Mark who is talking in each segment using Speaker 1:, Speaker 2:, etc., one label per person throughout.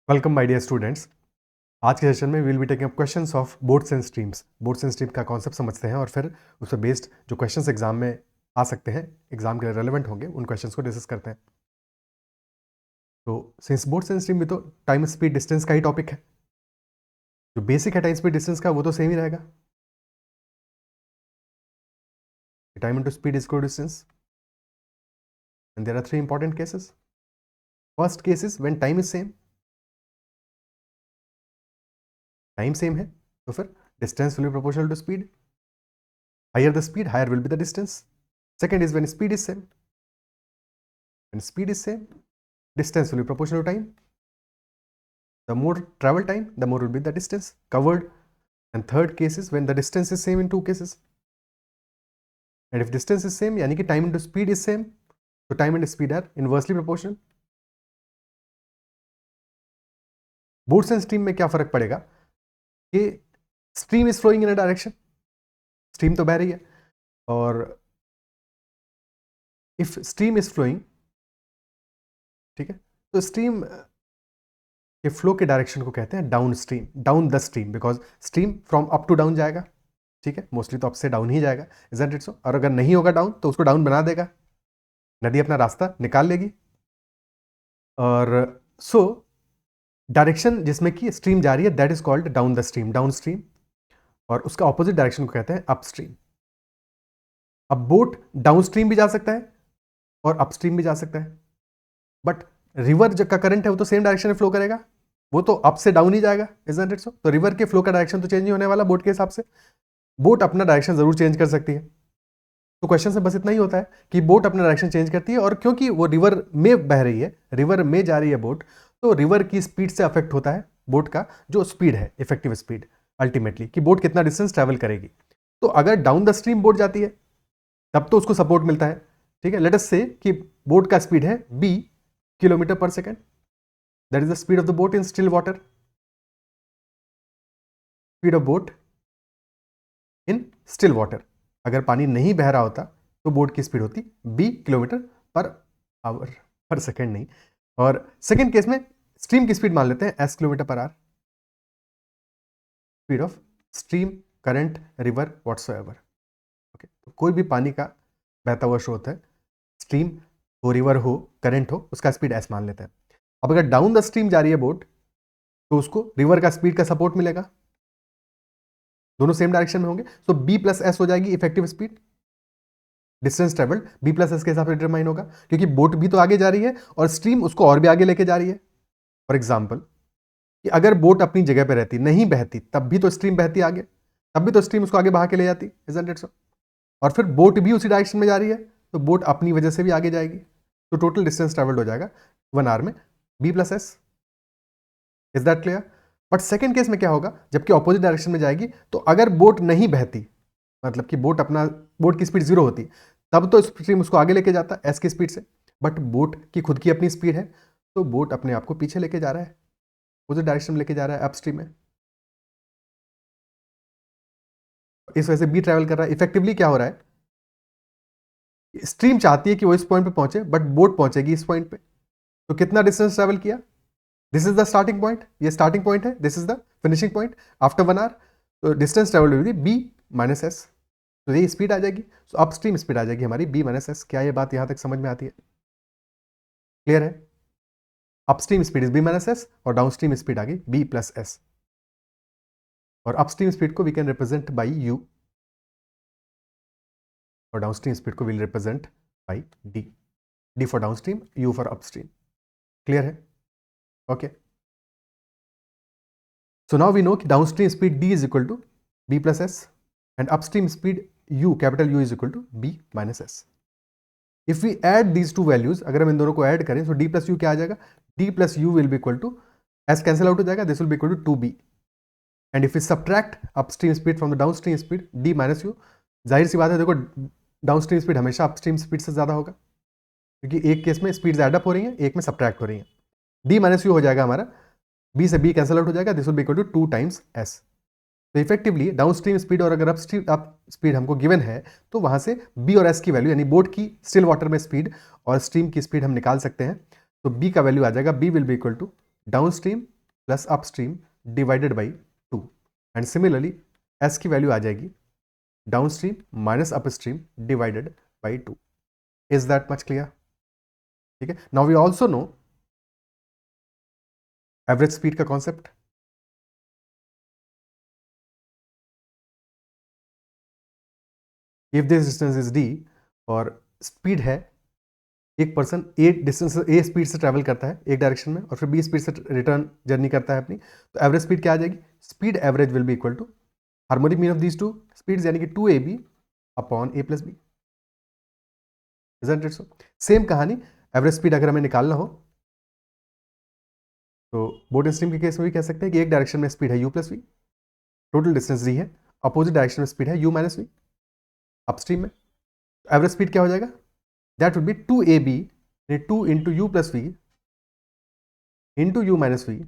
Speaker 1: Welcome my dear students. आज के session में will be taking up questions of boats and streams. Boats and stream का concept समझते हैं और फिर उस पर बेस्ड जो क्वेश्चंस एग्जाम में आ सकते हैं, एग्जाम के लिए रेलेवेंट होंगे, उन क्वेश्चंस को डिस्कस करते हैं। तो सिंस बोट्स एंड स्ट्रीम भी तो टाइम स्पीड डिस्टेंस का ही टॉपिक है, जो बेसिक है टाइम स्पीड डिस्टेंस का वो तो सेम ही रहेगा। Time into speed is equal to distance and there are three important cases. First case is when time is same, time same है तो फिर distance will be proportional to speed. Higher the speed, higher will be the distance. Second is when speed is same, when speed is same distance will be proportional to time. The more travel time, the more will be the distance covered. And third case is when the distance is same in two cases. And if distance is same, यानी कि time into speed is same, so time and speed are inversely proportional. Boats and stream में क्या फर्क पड़ेगा कि stream is flowing in a direction, stream तो बह रही है, और इफ स्ट्रीम इज फ्लोइंग, ठीक है, तो स्ट्रीम के फ्लो के डायरेक्शन को कहते हैं down stream, down the stream, because stream from up to down जाएगा, ठीक है, मोस्टली तो अप से डाउन ही जाएगा, इजंट इट सो? और अगर नहीं होगा डाउन तो उसको डाउन बना देगा, नदी अपना रास्ता निकाल लेगी। और सो डायरेक्शन जिसमें कि स्ट्रीम जा रही है that is called down the stream, down stream, और उसका ऑपोजिट डायरेक्शन को कहते हैं अप स्ट्रीम। अब बोट डाउन स्ट्रीम भी जा सकता है और अप स्ट्रीम भी जा सकता है, बट रिवर जो का करंट है वो तो सेम डायरेक्शन में फ्लो करेगा, वो तो अप से डाउन ही जाएगा, इजंट इट सो? तो रिवर के फ्लो का डायरेक्शन तो चेंज नहीं होने वाला बोट के हिसाब से। बोट अपना डायरेक्शन जरूर चेंज कर सकती है। तो क्वेश्चन से बस इतना ही होता है कि बोट अपना डायरेक्शन चेंज करती है, और क्योंकि वो रिवर में बह रही है, रिवर में जा रही है बोट, तो रिवर की स्पीड से अफेक्ट होता है बोट का जो स्पीड है, इफेक्टिव स्पीड, अल्टीमेटली कि बोट कितना डिस्टेंस ट्रेवल करेगी। तो अगर डाउन द स्ट्रीम बोट जाती है तब तो उसको सपोर्ट मिलता है, ठीक है। लेट अस से कि बोट का स्पीड है b किलोमीटर पर second, that is the speed of the boat in still water, speed of boat in still water. अगर पानी नहीं बह रहा होता तो बोट की स्पीड होती b किलोमीटर पर आवर, पर सेकेंड नहीं। और सेकेंड केस में स्ट्रीम की स्पीड मान लेते हैं s kilometre per hour, speed of stream, current, river, whatsoever. Okay, तो कोई भी पानी का बहता हुआ स्रोत है, स्ट्रीम हो, रिवर हो, करंट हो, उसका स्पीड s मान लेते हैं। अब अगर डाउन द स्ट्रीम जा रही है बोट तो उसको रिवर का स्पीड का सपोर्ट मिलेगा, दोनों सेम डायरेक्शन में होंगे, तो b प्लस एस हो जाएगी effective speed. Distance travelled b plus S के हिसाब से डिटरमाइन होगा, क्योंकि बोट भी तो आगे जा रही है और स्ट्रीम उसको और भी आगे लेके जा रही है। फॉर एग्जाम्पल कि अगर बोट अपनी जगह पे रहती, नहीं बहती, तब भी तो स्ट्रीम बहती आगे, तब भी तो स्ट्रीम उसको आगे बहा के ले जाती, इजंट इट सो? और फिर बोट भी उसी डायरेक्शन में जा रही है तो बोट अपनी वजह से भी आगे जाएगी, तो टोटल डिस्टेंस ट्रेवल्ड हो जाएगा 1 आवर में b plus S. Is that clear? But second case में क्या होगा, जबकि ऑपोजिट डायरेक्शन में जाएगी, तो अगर बोट नहीं बहती, मतलब कि बोट की स्पीड 0 होती, तब तो स्ट्रीम उसको आगे लेके जाता एस की स्पीड से, बट बोट की खुद की अपनी स्पीड है, तो बोट अपने आप को पीछे लेके जा रहा है, अपोजिट डायरेक्शन में लेके जा रहा है, अपस्ट्रीम में। इस वजह से बी ट्रैवल कर रहा है। इफेक्टिवली क्या हो रहा है, स्ट्रीम चाहती है कि वो इस पॉइंट पे पहुंचे, बट बोट पहुंचेगी इस पॉइंट पे, तो कितना डिस्टेंस ट्रैवल किया, this is the starting point, ये स्टार्टिंग पॉइंट है, this is the finishing point after 1 hour, तो डिस्टेंस ट्रैवल होगी b माइनस एस, तो ये स्पीड आ जाएगी, तो अपस्ट्रीम स्पीड आ जाएगी हमारी b माइनस एस। क्या ये बात यहां तक समझ में आती है? क्लियर है? Upstream speed is b minus s और डाउनस्ट्रीम स्पीड आ गई b प्लस एस, और अपस्ट्रीम स्पीड को we can represent by u और डाउनस्ट्रीम स्पीड को will represent by d for downstream, u for upstream. Clear है? Okay, so now we know कि downstream speed d is equal to b plus s and upstream speed u, capital U is equal to b minus s. If we add these two values, अगर हम इन दोनों को add करें तो d plus u क्या आ जाएगा, d plus u will be equal to s cancel out हो जाएगा, this will be equal to 2b, and if we subtract upstream speed from the downstream speed d minus u, जाहिर सी बात है, देखो downstream speed हमेशा upstream speed से ज्यादा होगा, क्योंकि एक केस में स्पीड एड अप हो रही है, एक में सब्ट्रैक्ट हो रही है। d माइनस यू हो जाएगा हमारा, b से b कैंसिल आउट हो जाएगा, this will be equal to 2 times s। तो इफेक्टिवली डाउनस्ट्रीम स्पीड और अगर अप स्पीड हमको गिवन है तो वहां से b और s की वैल्यू, यानी बोट की स्टिल वाटर में स्पीड और स्ट्रीम की स्पीड हम निकाल सकते हैं। तो b का वैल्यू आ जाएगा, b will be equal to downstream plus upstream divided by 2 and similarly s की वैल्यू आ जाएगी downstream minus upstream divided by 2. Is that much clear? ठीक है. Now we also know average speed का concept. If this distance is d और speed है, एक person a speed से ट्रैवल करता है एक डायरेक्शन में और फिर बी स्पीड से रिटर्न जर्नी करता है अपनी, तो एवरेज स्पीड क्या आ जाएगी? Speed average will be equal to harmonic mean of these two speeds यानी कि 2ab upon a plus b. Isn't it so? Same कहानी एवरेज स्पीड अगर हमें निकालना हो तो बोट स्ट्रीम के केस में भी कह सकते हैं कि एक डायरेक्शन में स्पीड है u plus v, total distance d है, अपोजिट डायरेक्शन में स्पीड है u माइनस वी अपस्ट्रीम में. एवरेज स्पीड क्या हो जाएगा? That will be 2ab 2 into u plus v into u minus v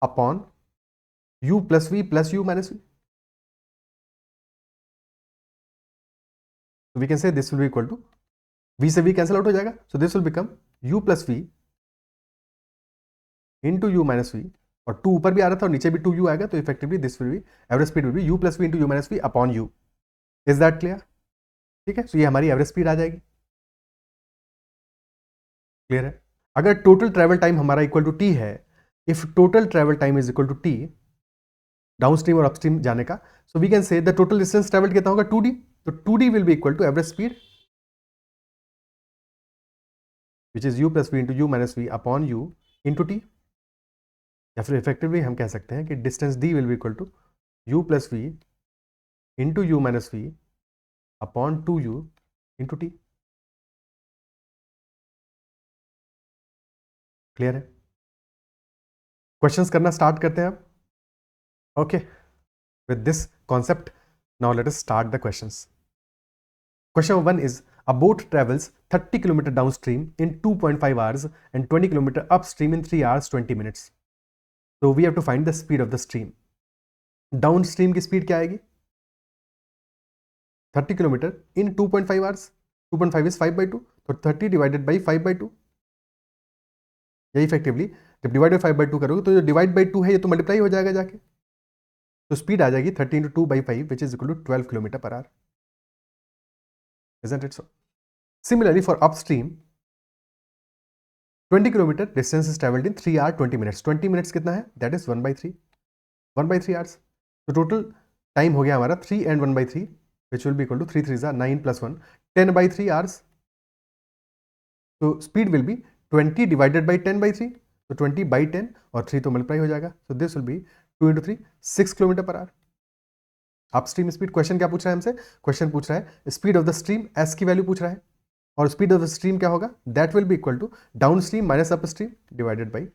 Speaker 1: upon u plus u minus v. So we can say this will be equal to v से v cancel out हो जाएगा, so this will become u plus v into u minus v और 2 ऊपर भी आ रहा था और नीचे भी 2u आएगा, तो effectively this will B average speed will be u plus v into u minus v upon u. Is that clear? ठीक है. सो ये हमारी एवरेज स्पीड आ जाएगी. क्लियर है? अगर टोटल ट्रेवल टाइम हमारा इक्वल टू t है, if total travel time is equal to t downstream और अपस्ट्रीम जाने का, so we can say the total distance travelled कितना होगा? 2d. तो 2d will be equal to average speed which is u plus v into u minus v upon u into t. या फिर effectively हम कह सकते हैं कि distance d will be equal to u plus v into u minus v upon 2u into t. Clear है? Questions करना start करते हैं अब. Okay, with this concept now let us start the questions. Question 1 is a boat travels 30 km downstream in 2.5 hours and 20 km upstream in 3 hours 20 minutes. So we have to find the speed of the stream. Downstream की speed क्या आएगी? 30 km in 2.5 hours. 2.5 is 5/2, तो 30 divided by 5/2. ये effectively जब divide by 5/2 करोगे तो जो divide by 2 है ये तो मल्टीप्लाई हो जाएगा जाके, तो स्पीड आ जाएगी 30 into 2/5 which is equal to 12 km/h. Isn't it so? Similarly, for upstream, 20 km distance is traveled in 3 hours 20 minutes. 20 minutes कितना है? That is 1/3. 1/3 hours. तो total time हो गया हमारा 3 and 1/3, which will be equal to 3 3s are 9 plus 1, 10/3 hours. तो speed will be 20 divided by 10/3. तो 20 by 10 और 3 तो multiply हो जाएगा. So this will be 2 into 3, 6 km/h. Upstream speed. Question क्या पूछ रहा है हमसे? क्वेश्चन पूछ रहा है speed of the stream, S की वैल्यू पूछ रहा है, और स्पीड ऑफ द स्ट्रीम क्या होगा? That will be equal to down stream minus up stream divided by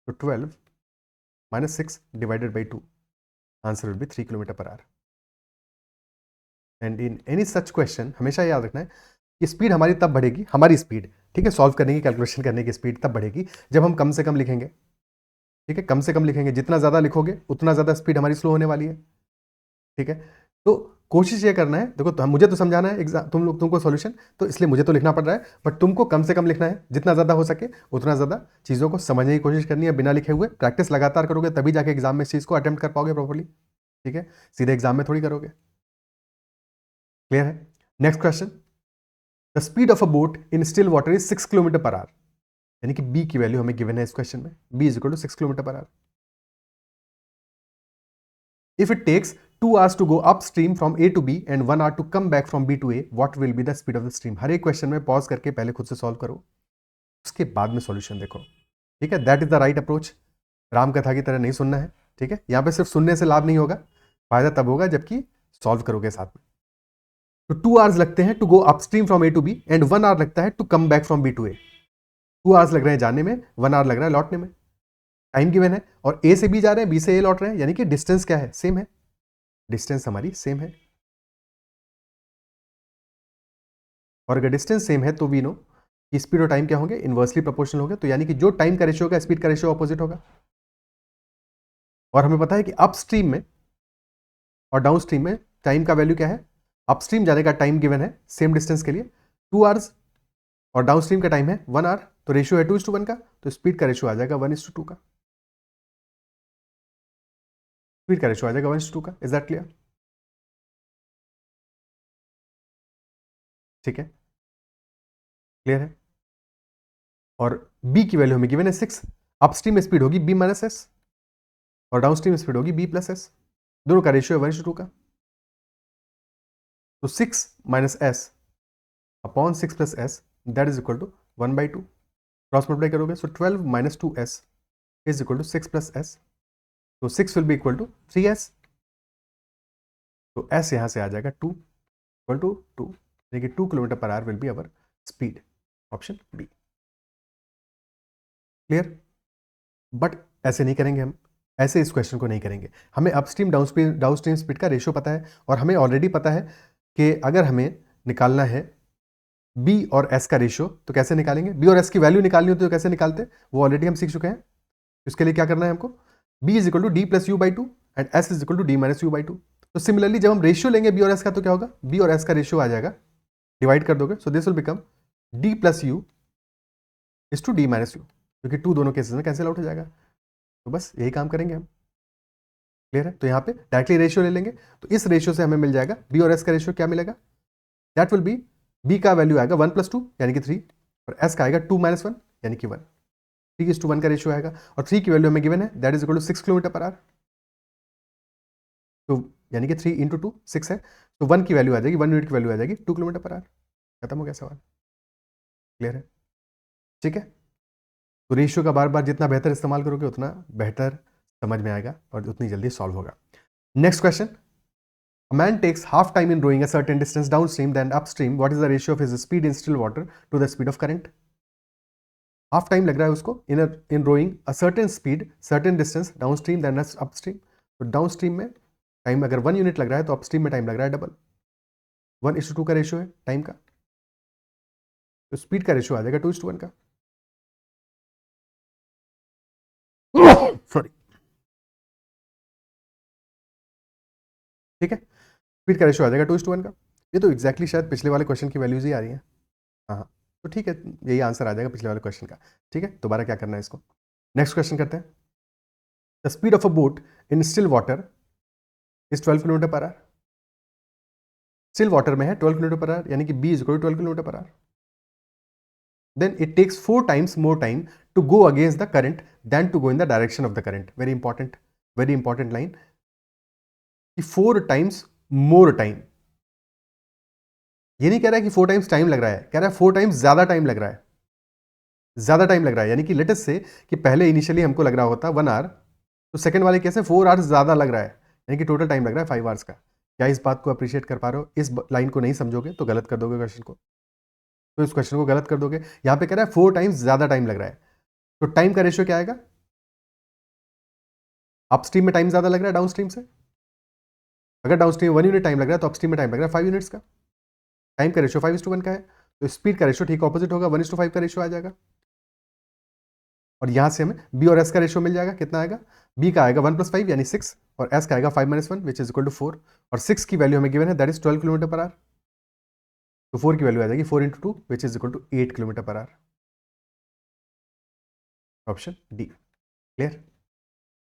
Speaker 1: 12 minus 6 divided by 2. Answer will be 3 km/h. And in any such question हमेशा याद रखना है कि स्पीड हमारी तब बढ़ेगी, हमारी स्पीड, ठीक है, सॉल्व करने की, कैलकुलेशन करने की स्पीड तब बढ़ेगी जब हम कम से कम लिखेंगे. ठीक है, कम से कम लिखेंगे. जितना ज़्यादा लिखोगे उतना ज़्यादा स्पीड हमारी स्लो होने वाली है. ठीक है, तो कोशिश ये करना है, देखो मुझे तो समझाना है एग्जाम, तुमको सॉल्यूशन, तो इसलिए मुझे तो लिखना पड़ रहा है, बट तुमको कम से कम लिखना है. जितना ज़्यादा हो सके उतना ज़्यादा चीज़ों को समझने की कोशिश करनी है बिना लिखे हुए. प्रैक्टिस लगातार करोगे तभी जाके एग्जाम में इस चीज़ को अटेम्प्ट कर पाओगे प्रॉपर्ली. ठीक है, सीधे एग्जाम में थोड़ी करोगे. क्लियर है? Next question, the speed of a boat in still water is 6 km/h. यानी कि बी की वैल्यू हमें गिवन है इस क्वेश्चन में, b is equal to 6 km/h. If it takes 2 hours to go upstream from A to B and 1 hour to come back from B to A, what will be the speed of the stream? हर एक question में pause करके पहले खुद से solve करो, उसके बाद में सॉल्यूशन देखो. ठीक है, that is the right approach. Ram कथा की तरह नहीं सुनना है. ठीक है, यहाँ पे सिर्फ सुनने से लाभ नहीं होगा, फायदा तब होगा जबकि सॉल्व करोगे साथ में. तो 2 hours लगते हैं to go upstream from A to B and 1 hour लगता है to come back from B to A. 2 hours लग रहे हैं जाने में, 1 hour लग रहा है लौटने में. टाइम गिवन है और ए से बी जा रहे हैं, बी से ए लौट रहे हैं, यानी कि डिस्टेंस क्या है? सेम है. डिस्टेंस हमारी सेम है, और अगर डिस्टेंस सेम है तो वी नो कि स्पीड और टाइम क्या होंगे? इनवर्सली प्रोपोर्शनल होंगे. तो यानी कि जो टाइम का रेशियो होगा स्पीड का रेशियो ऑपोजिट होगा. और हमें पता है कि अपस्ट्रीम में और डाउनस्ट्रीम में टाइम का वैल्यू क्या है? अपस्ट्रीम जाने का टाइम गिवन है सेम डिस्टेंस के लिए 2 hours और डाउनस्ट्रीम का टाइम है 1 hour. तो रेशियो है 2:1 का, तो स्पीड का रेशियो आ जाएगा 1:2 का. स्पीड का रेशियो आ जाएगा 1:2 का। Is that clear? ठीक है, क्लियर है। और बी की वैल्यू हमें गिवन है 6। अपस्ट्रीम में स्पीड होगी बी माइनस एस और डाउनस्ट्रीम स्पीड होगी बी प्लस एस। दोनों का रेशियो है 1:2 का। तो 6 minus s upon 6 plus s that is equal to 1/2। Cross multiply करोगे so 12 minus 2s is equal to 6 plus s. तो 6 will be equal to 3s। तो s यहां से आ जाएगा 2 इक्वल टू 2, यानी कि 2 kilometre per hour will be our speed. Option B. Clear? But ऐसे नहीं करेंगे हम, ऐसे इस क्वेश्चन को नहीं करेंगे। हमें अपस्ट्रीम डाउनस्ट्रीम स्पीड का रेशियो पता है और हमें ऑलरेडी पता है कि अगर हमें निकालना है बी और एस का रेशियो तो कैसे निकालेंगे। बी और एस की वैल्यू निकालनी होती है तो कैसे निकालते हैं वो ऑलरेडी हम सीख चुके हैं। इसके लिए क्या करना है हमको, b is equal to d plus u by two and s is equal to d minus u by two. तो सिमिलरली जब हम रेशियो लेंगे बी और एस का तो क्या होगा, बी और एस का रेशियो आ जाएगा, डिवाइड कर दोगे so this will become d plus u is to d minus u, क्योंकि टू दोनों केसेस में कैंसिल आउट हो जाएगा। तो बस यही काम करेंगे हम। क्लियर है? तो यहाँ पे डायरेक्टली रेशियो ले लेंगे तो इस रेशियो से हमें मिल जाएगा बी और एस का रेशियो क्या मिलेगा, दैट विल बी बी का वैल्यू आएगा 1 + 2 यानी कि 3 और एस का आएगा 2 - 1 यानी कि 1। 3:1 का रेशियो आएगा और 3 की वैल्यू हमें गिवन है that is equal to 6 kilometre per hour. तो यानी कि 3 × 2 6 है, तो 1 की वैल्यू आ जाएगी, 1 यूनिट की वैल्यू आ जाएगी 2 किलोमीटर पर आवर। खत्म हो गया सवाल। क्लियर है? ठीक है। तो रेशियो का बार बार जितना बेहतर इस्तेमाल करोगे उतना बेहतर समझ में आएगा और उतनी जल्दी सॉल्व होगा। Next question, a man takes half time in rowing a certain distance downstream than upstream. What is the ratio of his speed in still water to the speed of current? Half time लग रहा है उसको in rowing a certain speed certain distance downstream then upstream. तो downstream में time अगर 1 unit लग रहा है तो अपस्ट्रीम में टाइम लग रहा है डबल। 1:2 का रेशियो है टाइम का, तो स्पीड का रेशियो आ जाएगा 2:1 का। सॉरी, ठीक है, स्पीड का रेशियो आ जाएगा 2:1 का। ये तो एग्जैक्टली शायद पिछले वाले क्वेश्चन की वैल्यूज ही आ रही है। हाँ हाँ, तो ठीक है, यही आंसर आ जाएगा पिछले वाले क्वेश्चन का। ठीक है, दोबारा क्या करना है इसको। नेक्स्ट क्वेश्चन करते हैं। The speed of a boat in still water is 12 kilometre per hour. Still water में है 12 किलोमीटर पर आवर यानी कि b is equal to 12 kilometre per hour. Then it takes 4 times more time to go against the current than to go in the direction of the current. Very important line. कि 4 times more time, ये नहीं कह रहा है कि 4 times time लग रहा है, कह रहा है 4 times ज्यादा टाइम लग रहा है। ज्यादा टाइम लग रहा है यानी कि लेटेस्ट से कि पहले इनिशियली हमको लग रहा होता 1 आवर, तो सेकंड वाले कैसे 4 आवर्स ज्यादा लग रहा है, यानी कि टोटल टाइम लग रहा है 5 आवर्स का। क्या इस बात को अप्रिशिएट कर पा रहे हो? इस लाइन को नहीं समझोगे तो गलत कर दोगे क्वेश्चन को, तो इस क्वेश्चन को गलत कर दोगे। यहां पे कह रहा है 4 टाइम्स ज्यादा टाइम लग रहा है, तो टाइम का रेशियो क्या आएगा, अपस्ट्रीम में टाइम ज्यादा लग रहा है डाउन स्ट्रीम से। अगर डाउन स्ट्रीम 1 यूनिट टाइम लग रहा है तो अपस्ट्रीम में टाइम लग रहा है 5 यूनिट्स का। टाइम का रेशियो 5:1 का है, तो स्पीड का रेशियो ठीक ऑपोजिट होगा, 1:5 का रेशियो आ जाएगा। और यहां से हमें बी और एस का रेशियो मिल जाएगा, कितना आएगा, बी का आएगा 1 + 5 यानी 6 और एस का आएगा 5 - 1 विच इज इक्वल टू 4 और 6 की वैल्यू हमें गिवन है that is 12 kilometre per hour. तो 4 की वैल्यू आ जाएगी 4 × 2 which is equal to 8 kilometre per hour. Option d. Clear?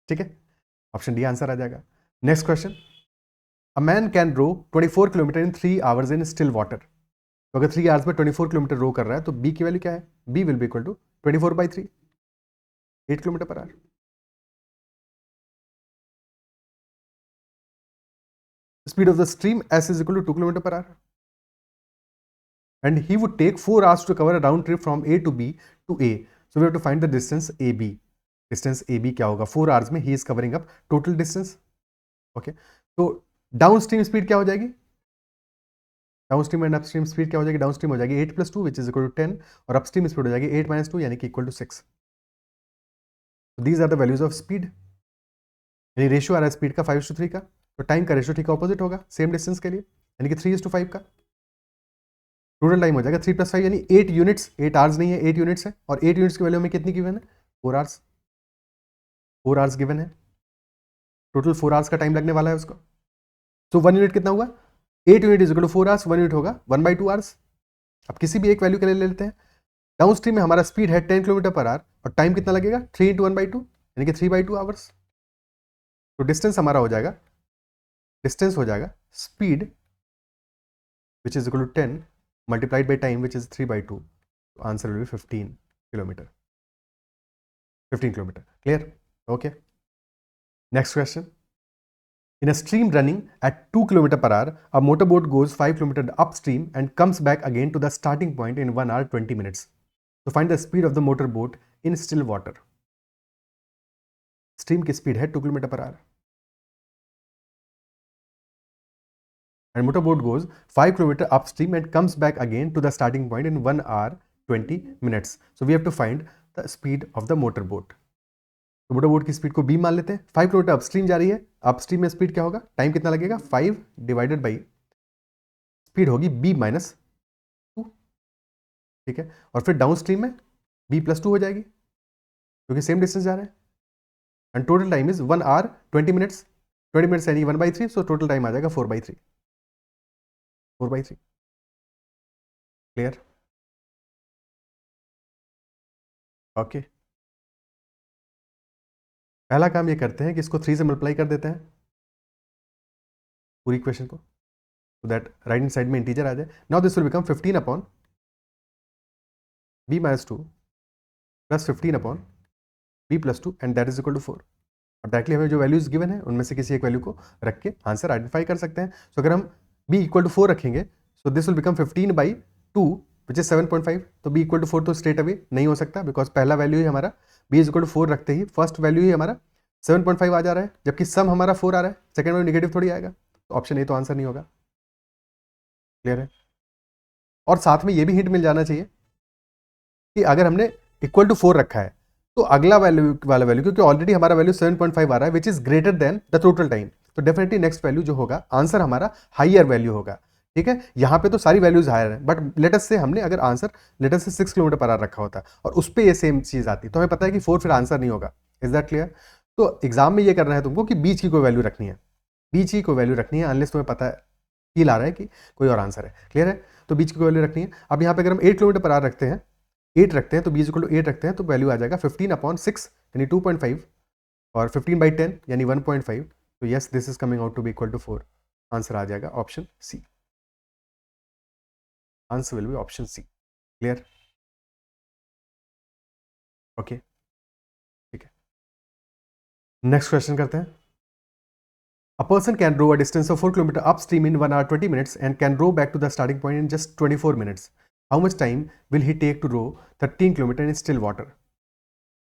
Speaker 1: ठीक है, ऑप्शन डी आंसर आ जाएगा। Next question, a man can row 24 kilometre in 3 hours in still water. तो अगर 3 आवर्स में 24 किलोमीटर रो कर रहा है तो बी की वैल्यू क्या है, b will be equal to 24/3 8 kilometre per hour. Speed of the stream S is equal to 2 km per hour. And he would take 4 hours to cover a round trip from A to B to A. So we have to find the distance AB. Distance AB क्या होगा, 4 hours में he is covering up total distance. Okay. तो downstream speed क्या हो जाएगी, downstream and upstream speed क्या हो जाएगी, डाउनस्ट्रीम हो जाएगी 8 + 2 विच इज इक्वल टू 10 और अपस्ट्रीम स्पीड हो जाएगी 8 - 2 यानी कि इक्वल to 6। These are the values of speed. यानी रेशियो आ रहा है स्पीड का 5:3 का, तो टाइम का रेशियो ठीक ऑपोजिट होगा सेम डिस्टेंस के लिए, यानी कि 3:5 का। टोटल टाइम हो जाएगा 3 + 5 यानी 8 यूनिट्स, 8 आवर्स नहीं है 8 यूनिट्स है और 8 यूनिट्स की वैल्यू में कितनी गिवन है, 4 आवर्स। 4 आवर्स गिवन है, टोटल 4 आवर्स का टाइम लगने वाला है उसको। तो 1 यूनिट कितना हुआ, 8 unit is equal to 4 hours, 1 unit होगा 1/2 आवर्स। अब किसी भी एक वैल्यू के लिए ले लेते हैं। डाउन स्ट्रीम में हमारा स्पीड है 10 किलोमीटर पर आवर और टाइम कितना लगेगा 3 × 1/2 यानी कि 3/2 आवर्स। तो डिस्टेंस हमारा हो जाएगा, डिस्टेंस हो जाएगा speed which is equal to 10 multiplied by time which is 3/2. Answer will be 15 kilometre. 15 kilometer. Clear? Okay. Next question. In a stream running at 2 km per hour, a motorboat goes 5 km upstream and comes back again to the starting point in 1 hour 20 minutes. So find the speed of the motorboat in still water. Stream की speed है 2 km per hour. And motorboat goes 5 km upstream and comes back again to the starting point in 1 hour 20 minutes. So we have to find the speed of the motorboat. तो motorboat की speed को b मान लेते हैं. 5 kilometre upstream जा रही है. Upstream में स्पीड क्या होगा, टाइम कितना लगेगा, 5 डिवाइडेड बाई स्पीड होगी b माइनस 2. ठीक है. और फिर डाउन स्ट्रीम में b प्लस 2 हो जाएगी क्योंकि सेम डिस्टेंस जा रहा है. And total time is 1 hour 20 minutes. 20 minutes यानी 1/3. सो टोटल टाइम आ जाएगा 4/3. 4/3. क्लियर? ओके. पहला काम ये करते हैं कि इसको 3 से मल्टीप्लाई कर देते हैं पूरी इक्वेशन को, so that right hand side में इंटीजर आ जाए. Now this will become 15 upon b minus 2 plus 15 upon b plus 2 and that is equal to 4. और डायरेक्टली हमें जो वैल्यूज गिवन है उनमें से किसी एक वैल्यू को रख के आंसर आइडेंटिफाई कर सकते हैं. सो अगर हम b इक्वल टू 4 रखेंगे सो this will become 15/2 which is 7.5. तो b इक्वल टू 4 तो स्ट्रेट अवे नहीं हो सकता बिकॉज पहला वैल्यू ही हमारा b इज इक्वल टू 4 रखते ही फर्स्ट वैल्यू ही हमारा 7.5 आ जा रहा है, जबकि सम हमारा 4 आ रहा है. सेकंड वैल्यू नेगेटिव थोड़ी आएगा. तो ऑप्शन ए तो आंसर नहीं होगा. क्लियर है? और साथ में ये भी हिंट मिल जाना चाहिए कि अगर हमने इक्वल टू 4 रखा है तो अगला वैल्यू वाला वैल्यू, क्योंकि ऑलरेडी हमारा वैल्यू 7.5 आ रहा है which is greater than the total time, तो डेफिनेटली नेक्स्ट वैल्यू जो होगा आंसर हमारा हाइयर वैल्यू होगा. ठीक है. यहाँ पे तो सारी वैल्यूज हायर है, बट लेटस से हमने अगर answer let's say 6 kilometre per our रखा होता और उस पर ये सेम चीज आती तो हमें पता है कि 4 फिर आंसर नहीं होगा. Is that clear? तो एग्जाम में ये करना है तुमको कि बीच की कोई वैल्यू रखनी है, बीच की कोई वैल्यू रखनी है अनलेस तुम्हें पता है फील आ रहा है कि कोई और आंसर है. क्लियर है? तो बीच की कोई वैल्यू रखनी है. अब यहाँ पे अगर हम 8 किलोमीटर पर आवर रखते हैं, 8 रखते हैं तो b इक्वल टू 8 रखते हैं तो वैल्यू आ जाएगा 15/6 यानी 2.5 और 15/10 यानी 1.5. तो yes this is coming out to be equal to 4. Answer आ जाएगा option C. Answer will be option C. Clear? Okay. ठीक है. नेक्स्ट क्वेश्चन करते हैं. A person can row a distance of 4 km upstream in 1 hour 20 minutes and can row back to the starting point in just 24 minutes. How much time will he take to row 13 km in still water?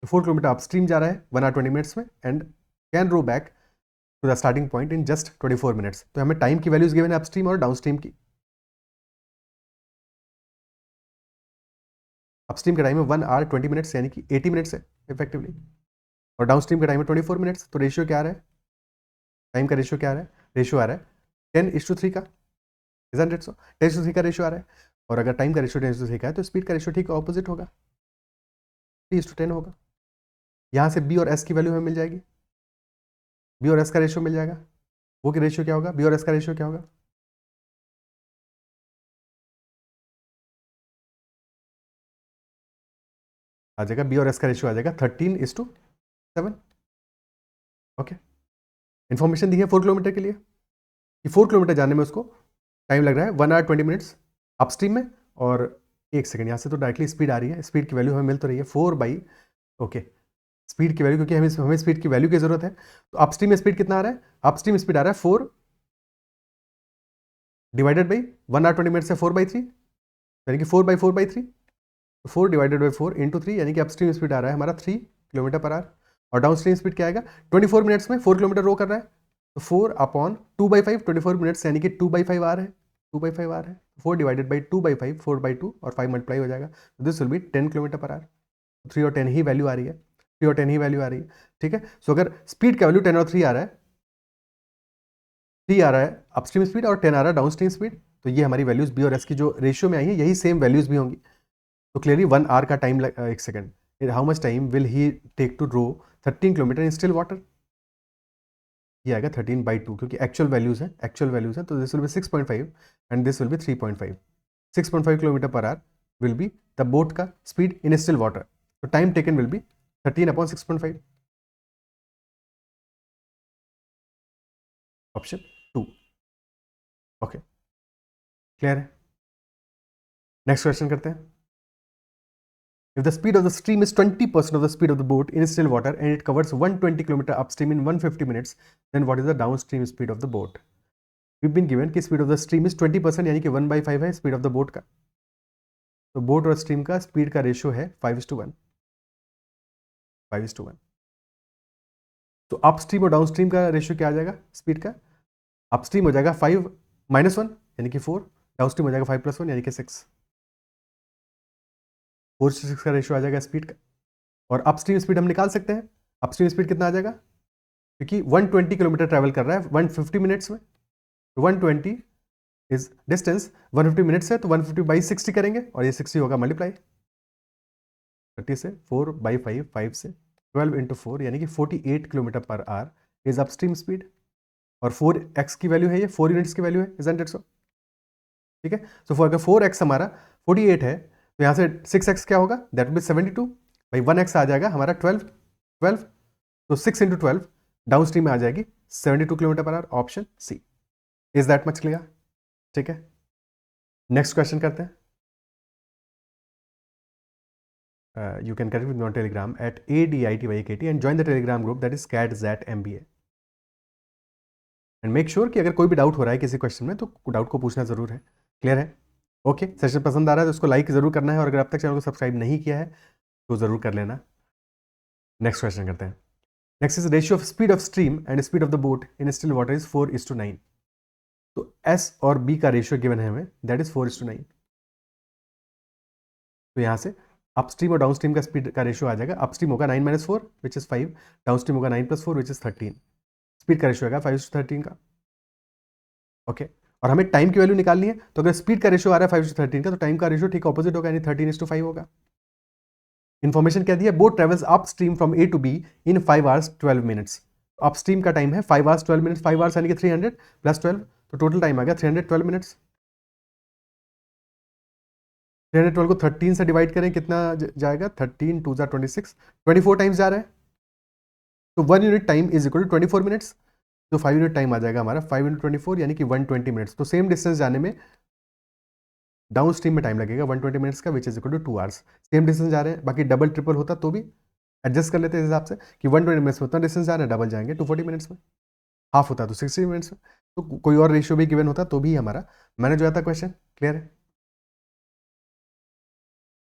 Speaker 1: 4 km upstream जा रहा है 1 hour 20 minutes में and can row back to the starting point in just 24 minutes. तो हमें time की values given है upstream और downstream की. अपस्ट्रीम का टाइम है 1 hour 20 minutes यानी कि 80 मिनट्स है इफेक्टिवली, और डाउनस्ट्रीम का टाइम है 24 मिनट्स. तो रेशियो क्या आ रहा है, टाइम का रेशियो क्या आ रहा है, रेशियो आ रहा है 10:3 का. इजंट इट सो? 10:3 का रेशियो आ रहा है. और अगर टाइम का रेशियो 10:3 का है तो स्पीड का रेशियो ठीक ऑपोजिट होगा, 3:10 होगा. यहाँ से बी और एस की वैल्यू हमें मिल जाएगी, बी और एस का रेशियो मिल जाएगा. वो की रेशियो क्या होगा, बी और एस का रेशियो क्या होगा, आ जाएगा बी और एस का रेशियो आ जाएगा 13:7. ओके. इन्फॉर्मेशन दी है 4 किलोमीटर के लिए कि 4 किलोमीटर जाने में उसको टाइम लग रहा है 1 hour 20 minutes अपस्ट्रीम में. और 1 सेकंड, यहाँ से तो डायरेक्टली स्पीड आ रही है, स्पीड की वैल्यू हमें मिल तो रही है 4 ओके स्पीड की वैल्यू, क्योंकि हमें स्पीड की वैल्यू की जरूरत है. तो अपस्ट्रीम में स्पीड कितना आ रहा है, अपस्ट्रीम स्पीड आ रहा है 4 डिवाइडेड बाई 1 hour 20 minutes से 4/3 यानी कि 4/4/3. 4 डिवाइडेड बाई 4 इंटू 3 यानी कि अपस्ट्रीम स्पीड आ रहा है हमारा 3 किलोमीटर पर आवर. और डाउन स्ट्रीम स्पीड क्या आएगा, 24 मिनट्स में 4 किलोमीटर रो कर रहा है तो 4/2/5 24 मिनट्स यानी कि 2/5 आ रहा है, 2/5 आ रहा है. 4 डिवाइडेड बाई 2/5 4/2 और 5 मल्टीप्लाई हो जाएगा. तो this will B 10 kilometre per our. 3 और 10 ही वैल्यू आ रही है, 3 और 10 ही वैल्यू आ रही है. ठीक है. सो अगर स्पीड का वैल्यू 10 और 3 आ रहा है, 3 आ रहा है अपस्ट्रीम स्पीड और 10 आ रहा है डाउनस्ट्रीम स्पीड, तो ये हमारी वैल्यूज बी और एस की जो रेशियो में आई है यही सेम वैल्यूज भी होंगी. तो क्लियरली 1 hour का टाइम, एक second, how much time will he take to row 13 kilometre in still water. ये आएगा 13/2 क्योंकि एक्चुअल वैल्यूज है, एक्चुअल वैल्यूज है. तो this will be 6.5 and this will be 3.5. 6.5 kilometre per hour will be the boat का speed in still water. तो time taken will be 13/6.5. Option 2। Okay, clear है। Next question करते हैं। If the speed of the stream is 20% of the speed of the boat in still water and it covers 120 km upstream in 150 minutes, then what is the downstream speed of the boat? We've been given कि speed of the stream is 20%, यानी कि 1/5 है speed of the boat का। तो boat और stream का speed का ratio है 5:1, 5:1। तो अपस्ट्रीम और डाउनस्ट्रीम का रेशियो क्या आ जाएगा स्पीड का? अपस्ट्रीम हो जाएगा 5-1 यानी कि 4, डाउनस्ट्रीम हो जाएगा 5+1 यानी कि 6। 4:6 का रेशियो आ जाएगा स्पीड का। और अपस्ट्रीम स्पीड हम निकाल सकते हैं। अपस्ट्रीम स्पीड कितना आ जाएगा? क्योंकि 120 किलोमीटर ट्रैवल कर रहा है 150 मिनट्स में, तो 120 इज डिस्टेंस 150 मिनट्स है, तो 150/60 करेंगे और ये 60 होगा मल्टीप्लाई 30 से, 4/5, 5 से 12 × 4 यानी कि 48 kilometre per our is upstream speed. और 4x की वैल्यू है, ये 4 यूनिट्स की वैल्यू है, इजंट इट सो? ठीक है। सो अगर 4x हमारा 48 है तो यहाँ से 6x क्या होगा? दैट विल बी 72 भाई 1x आ जाएगा हमारा 12, तो 6 × 12 डाउन स्ट्रीम में आ जाएगी 72 kilometre per hour, option C. Is that much clear? ठीक है, नेक्स्ट क्वेश्चन करते हैं। You can connect with me on Telegram at ADITYKT and join the Telegram group that is CAT-MBA. And make sure कि अगर कोई भी doubt हो रहा है किसी क्वेश्चन में तो डाउट को पूछना जरूर है। क्लियर है? ओके, सेशन पसंद आ रहा है तो उसको लाइक जरूर करना है, और अगर अब तक चैनल को सब्सक्राइब नहीं किया है तो जरूर कर लेना। नेक्स्ट क्वेश्चन करते हैं। Next is ratio of speed of stream and speed of the boat in still water is 4:9। तो S और B का रेशियो गिवन है हमें, दैट इज 4:9। तो यहाँ से अपस्ट्रीम और डाउनस्ट्रीम का स्पीड का रेशियो आ जाएगा। अपस्ट्रीम होगा 9 - 4 विच इज 5, डाउनस्ट्रीम होगा 9 + 4 विच इज 13। स्पीड का रेशियो आएगा 5:13 का। ओके, और हमें टाइम की वैल्यू निकालनी है, तो अगर स्पीड का रेशियो आ रहा है 5:13 का, तो टाइम का रेशियो ठीक ऑपोजिट होगा, यानी 13:5 होगा। इन्फॉर्मेशन क्या दी है? Boat travels up stream from A to B in 5 hours 12 minutes। Up stream का टाइम है 5 hours 12 minutes, 5 hours यानी कि 300 + 12, तो टोटल टाइम आ गया 312 मिनट्स। 312 को 13 से डिवाइड करें, कितना जाएगा? 13 × 2 = 26, 24 टाइम्स जा रहा है, तो 1 unit time is equal to 24 minutes. तो 5 यूनिट टाइम आ जाएगा हमारा 5 × 24 यानी कि 120 मिनट्स। तो सेम डिस्टेंस जाने में डाउन स्ट्रीम में टाइम लगेगा 120 मिनट्स का, which is equal to 2 hours। Same distance जा रहे हैं, बाकी डबल ट्रिपल होता तो भी एडजस्ट कर लेते हैं इस हिसाब से कि 120 मिनट्स में उतना डिस्टेंस जा रहा है, डबल जाएंगे 240 मिनट्स में, हाफ होता तो 60 मिनट्स में। तो कोई और रेशियो भी गिवन होता तो भी हमारा मैनेज हो जाता क्वेश्चन। क्लियर है?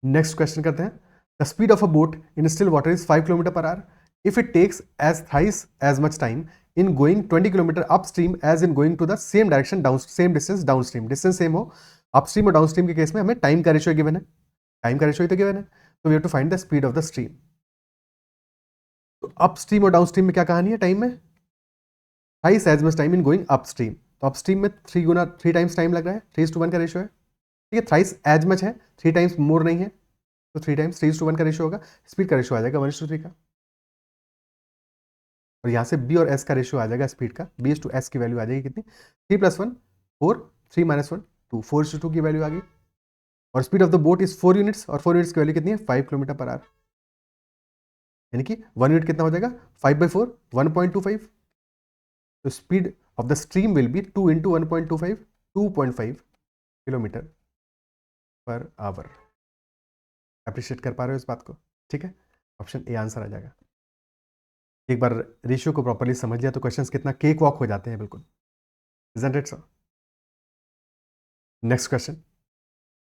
Speaker 1: नेक्स्ट क्वेश्चन करते हैं। The speed of a boat in still water is 5 kilometre per hour if it takes as thrice as much time in going 20 kilometre up stream as in going to the same direction down, same distance down stream. Distance same हो upstream और down stream के case में हमें time का ratio given है, time का ratio ही तो given है, तो we have to find the speed of the stream. तो अपस्ट्रीम और डाउनस्ट्रीम में क्या कहानी है टाइम में? Thrice as much time in going upstream, तो अपस्ट्रीम में 3 टाइम्स टाइम लग रहा है, 3:1 का रेशियो है। ठीक है, थ्राइस एज मच है, 3 टाइम्स मोर नहीं है, तो 3 टाइम्स 3:1 का रेशियो होगा। स्पीड का रेशियो आ जाएगा 1:3 का, और यहाँ से B और S का रेशियो आ जाएगा स्पीड का। B/S की वैल्यू आ जाएगी कितनी? 3 + 1 4, 3 - 1 2, 4:2 की वैल्यू आ गई। और speed of the boat is 4 units, और 4 यूनिट्स की वैल्यू कितनी है? 5 किलोमीटर पर आवर, यानी कि 1 यूनिट कितना हो जाएगा? 5/4 1.25। तो speed of the stream will be 2 × 1.25 2.5 kilometre per our. Appreciate कर पा रहे हो इस बात को? ठीक है, ऑप्शन ए आंसर आ जाएगा। एक बार रेशियो को प्रॉपर्ली समझ लिया तो क्वेश्चंस कितना केक वॉक हो जाते हैं, बिल्कुल। Isn't it so? Next question.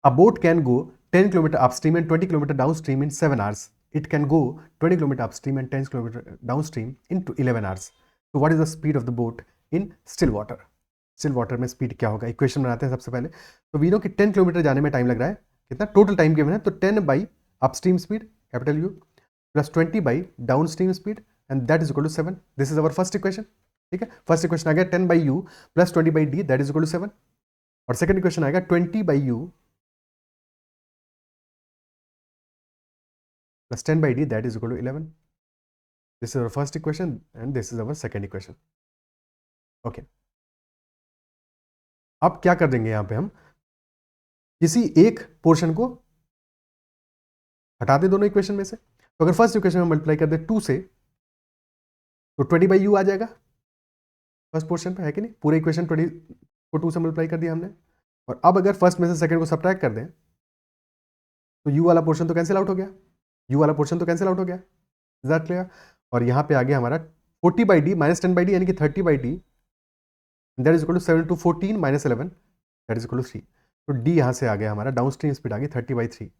Speaker 1: A boat can go 10 km upstream and 20 km downstream in 7 hours. It can go 20 km upstream and 10 km downstream in 11 hours. So what is the speed of the boat in still water? Still water में speed क्या होगा? Equation बनाते हैं सबसे पहले। तो we know कि 10 kilometre जाने में टाइम लग रहा है, कितना टोटल टाइम गिवन है? तो 10 upstream speed capital U plus 20 downstream speed, and that is equal to 7। This is our first equation. ठीक है, फर्स्ट इक्वेशन आ गया 10/U plus 20/D that is equal to 7, और सेकंड इक्वेशन आएगा 20/U plus 10/D that is equal to 11। This is our first equation and this is our second equation. Okay, अब क्या कर देंगे यहाँ पे हम, किसी एक पोर्शन को हटा दें दोनों इक्वेशन में से। तो अगर फर्स्ट इक्वेशन में मल्टीप्लाई कर दे 2 से, तो 20/U आ जाएगा, फर्स्ट पोर्शन पे है कि नहीं, पूरे इक्वेशन 20 को 2 से मल्टीप्लाई कर दिया हमने, और अब अगर फर्स्ट में से सेकंड को सब्ट्रैक्ट कर दें तो यू वाला पोर्शन तो कैंसिल आउट हो गया, यू वाला पोर्शन तो कैंसिल आउट हो गया, इज दैट क्लियर? और यहाँ पे आ गया हमारा 40 by d minus 10 by d यानी कि 30 by d, that is equal to 7 two 14 minus 11 that is equal to 3। तो डी यहाँ से आ गया हमारा डाउन स्ट्रीम स्पीड आ गई 30/3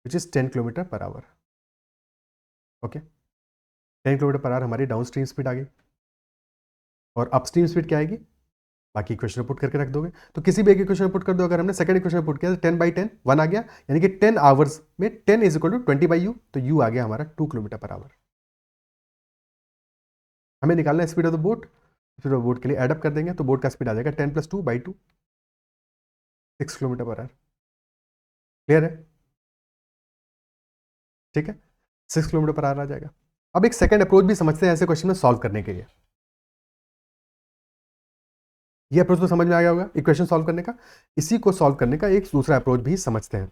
Speaker 1: which is 10 kilometre per hour. Okay, 10 kilometre per our हमारी डाउन स्ट्रीम स्पीड आ गई, और अपस्ट्रीम स्पीड क्या आएगी, बाकी इक्वेशन पुट करके रख दोगे। तो किसी भी एक इक्वेशन पुट कर दो, अगर हमने सेकंड इक्वेशन पुट किया तो 10/10 1 आ गया, यानी कि 10 आवर्स में 10 इज इक्वल टू 20/u, तो u आ गया हमारा 2 किलोमीटर पर आवर। हमें निकालना है speed of the boat, speed of boat के लिए एडअप कर देंगे तो बोट का स्पीड आ जाएगा 10 + 2/2 6 किलोमीटर पर आवर। क्लियर है? ठीक है, 6 किलोमीटर पर आवर आ जाएगा। अब एक सेकंड अप्रोच भी समझते हैं ऐसे क्वेश्चन में सॉल्व करने के लिए। ये अप्रोच तो समझ में आ गया होगा इक्वेशन सॉल्व करने का। इसी को सॉल्व करने का एक दूसरा अप्रोच भी समझते हैं।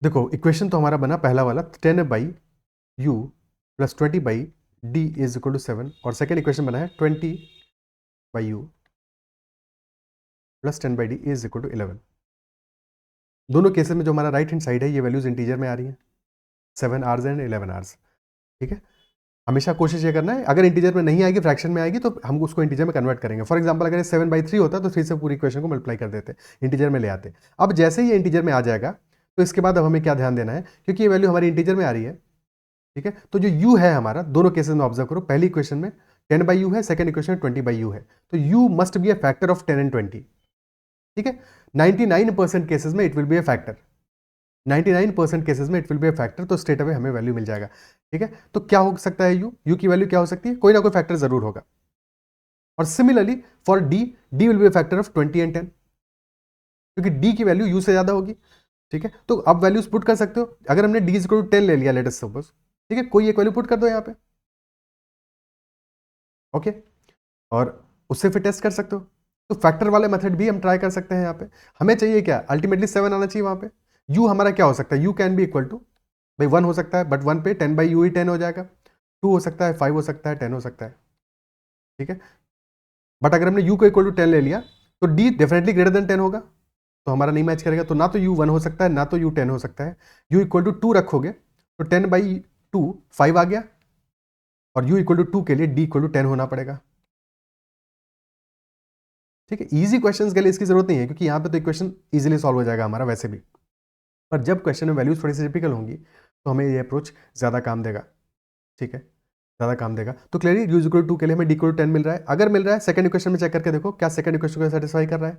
Speaker 1: देखो इक्वेशन तो हमारा बना पहला वाला 10/u + 20/d is equal to 7, और सेकेंड इक्वेशन बना है 20/u + 10/d is equal to 11। दोनों केसेस में जो हमारा राइट हैंड साइड है ये वैल्यूज इंटीजर में आ रही हैं, 7 आवर्स एंड 11 आवर्स। ठीक है, हमेशा कोशिश ये करना है, अगर इंटीजर में नहीं आएगी फ्रैक्शन में आएगी तो हम उसको इंटीजर में कन्वर्ट करेंगे। फॉर एग्जांपल अगर ये 7/3 होता तो 3 से पूरी इक्वेशन को मल्टीप्लाई कर देते, इंटीजर में ले आते। अब जैसे ही ये इंटीजर में आ जाएगा तो इसके बाद अब हमें क्या ध्यान देना है, क्योंकि ये वैल्यू हमारी इंटीजर में आ रही है। ठीक है, तो जो u है हमारा दोनों केसेस में ऑब्जर्व करो, पहली इक्वेशन में 10/u है, सेकंड इक्वेशन में 20/u है, तो u must be a factor of 10 and 20। ठीक है, 99% केसेस में it will be a factor, 99% cases में it will be a factor, तो स्ट्रेट अवे हमें वैल्यू मिल जाएगा। ठीक है, तो क्या हो सकता है u की वैल्यू क्या हो सकती है, कोई ना कोई फैक्टर जरूर होगा। और similarly for d will be a factor of 20 and 10, क्योंकि d की वैल्यू u से ज्यादा होगी। ठीक है, तो अब वैल्यूज पुट कर सकते हो, अगर हमने d = 10 ले लिया लेट अस सपोज, ठीक है, कोई एक वैल्यू पुट कर दो यहाँ पे। ओके, और उससे फिर टेस्ट कर सकते हो। तो फैक्टर वाले मेथड भी हम ट्राई कर सकते हैं यहाँ पे। हमें चाहिए क्या, अल्टीमेटली 7 आना चाहिए वहाँ पे। u हमारा क्या हो सकता है, u can be equal to, भाई 1 हो सकता है, बट 1 पे 10/u ही 10 हो जाएगा, 2 हो सकता है, 5 हो सकता है, 10 हो सकता है। ठीक है, बट अगर हमने u को इक्वल टू 10 ले लिया तो d डेफिनेटली ग्रेटर देन 10 होगा, तो हमारा नहीं मैच करेगा। तो ना तो u 1 हो सकता है, ना तो u 10 हो सकता है। u इक्वल टू 2 रखोगे तो 10/2 5 आ गया, और u इक्वल टू 2 के लिए d इक्वल टू 10 होना पड़ेगा। ठीक है, इजी क्वेश्चंस के लिए इसकी जरूरत नहीं है, क्योंकि यहाँ पे तो इक्वेशन इजीली सॉल्व हो जाएगा हमारा वैसे भी। पर जब क्वेश्चन में वैल्यूज थोड़ी सी टिपिकल होंगी तो हमें ये अप्रोच ज़्यादा काम देगा। ठीक है, ज़्यादा काम देगा। तो क्लियरली u = 2 के लिए हमें d = 10 मिल रहा है। अगर मिल रहा है सेकंड इक्वेशन में चेक करके देखो क्या सेकंड इक्वेशन को सेटिस्फाई कर रहा है।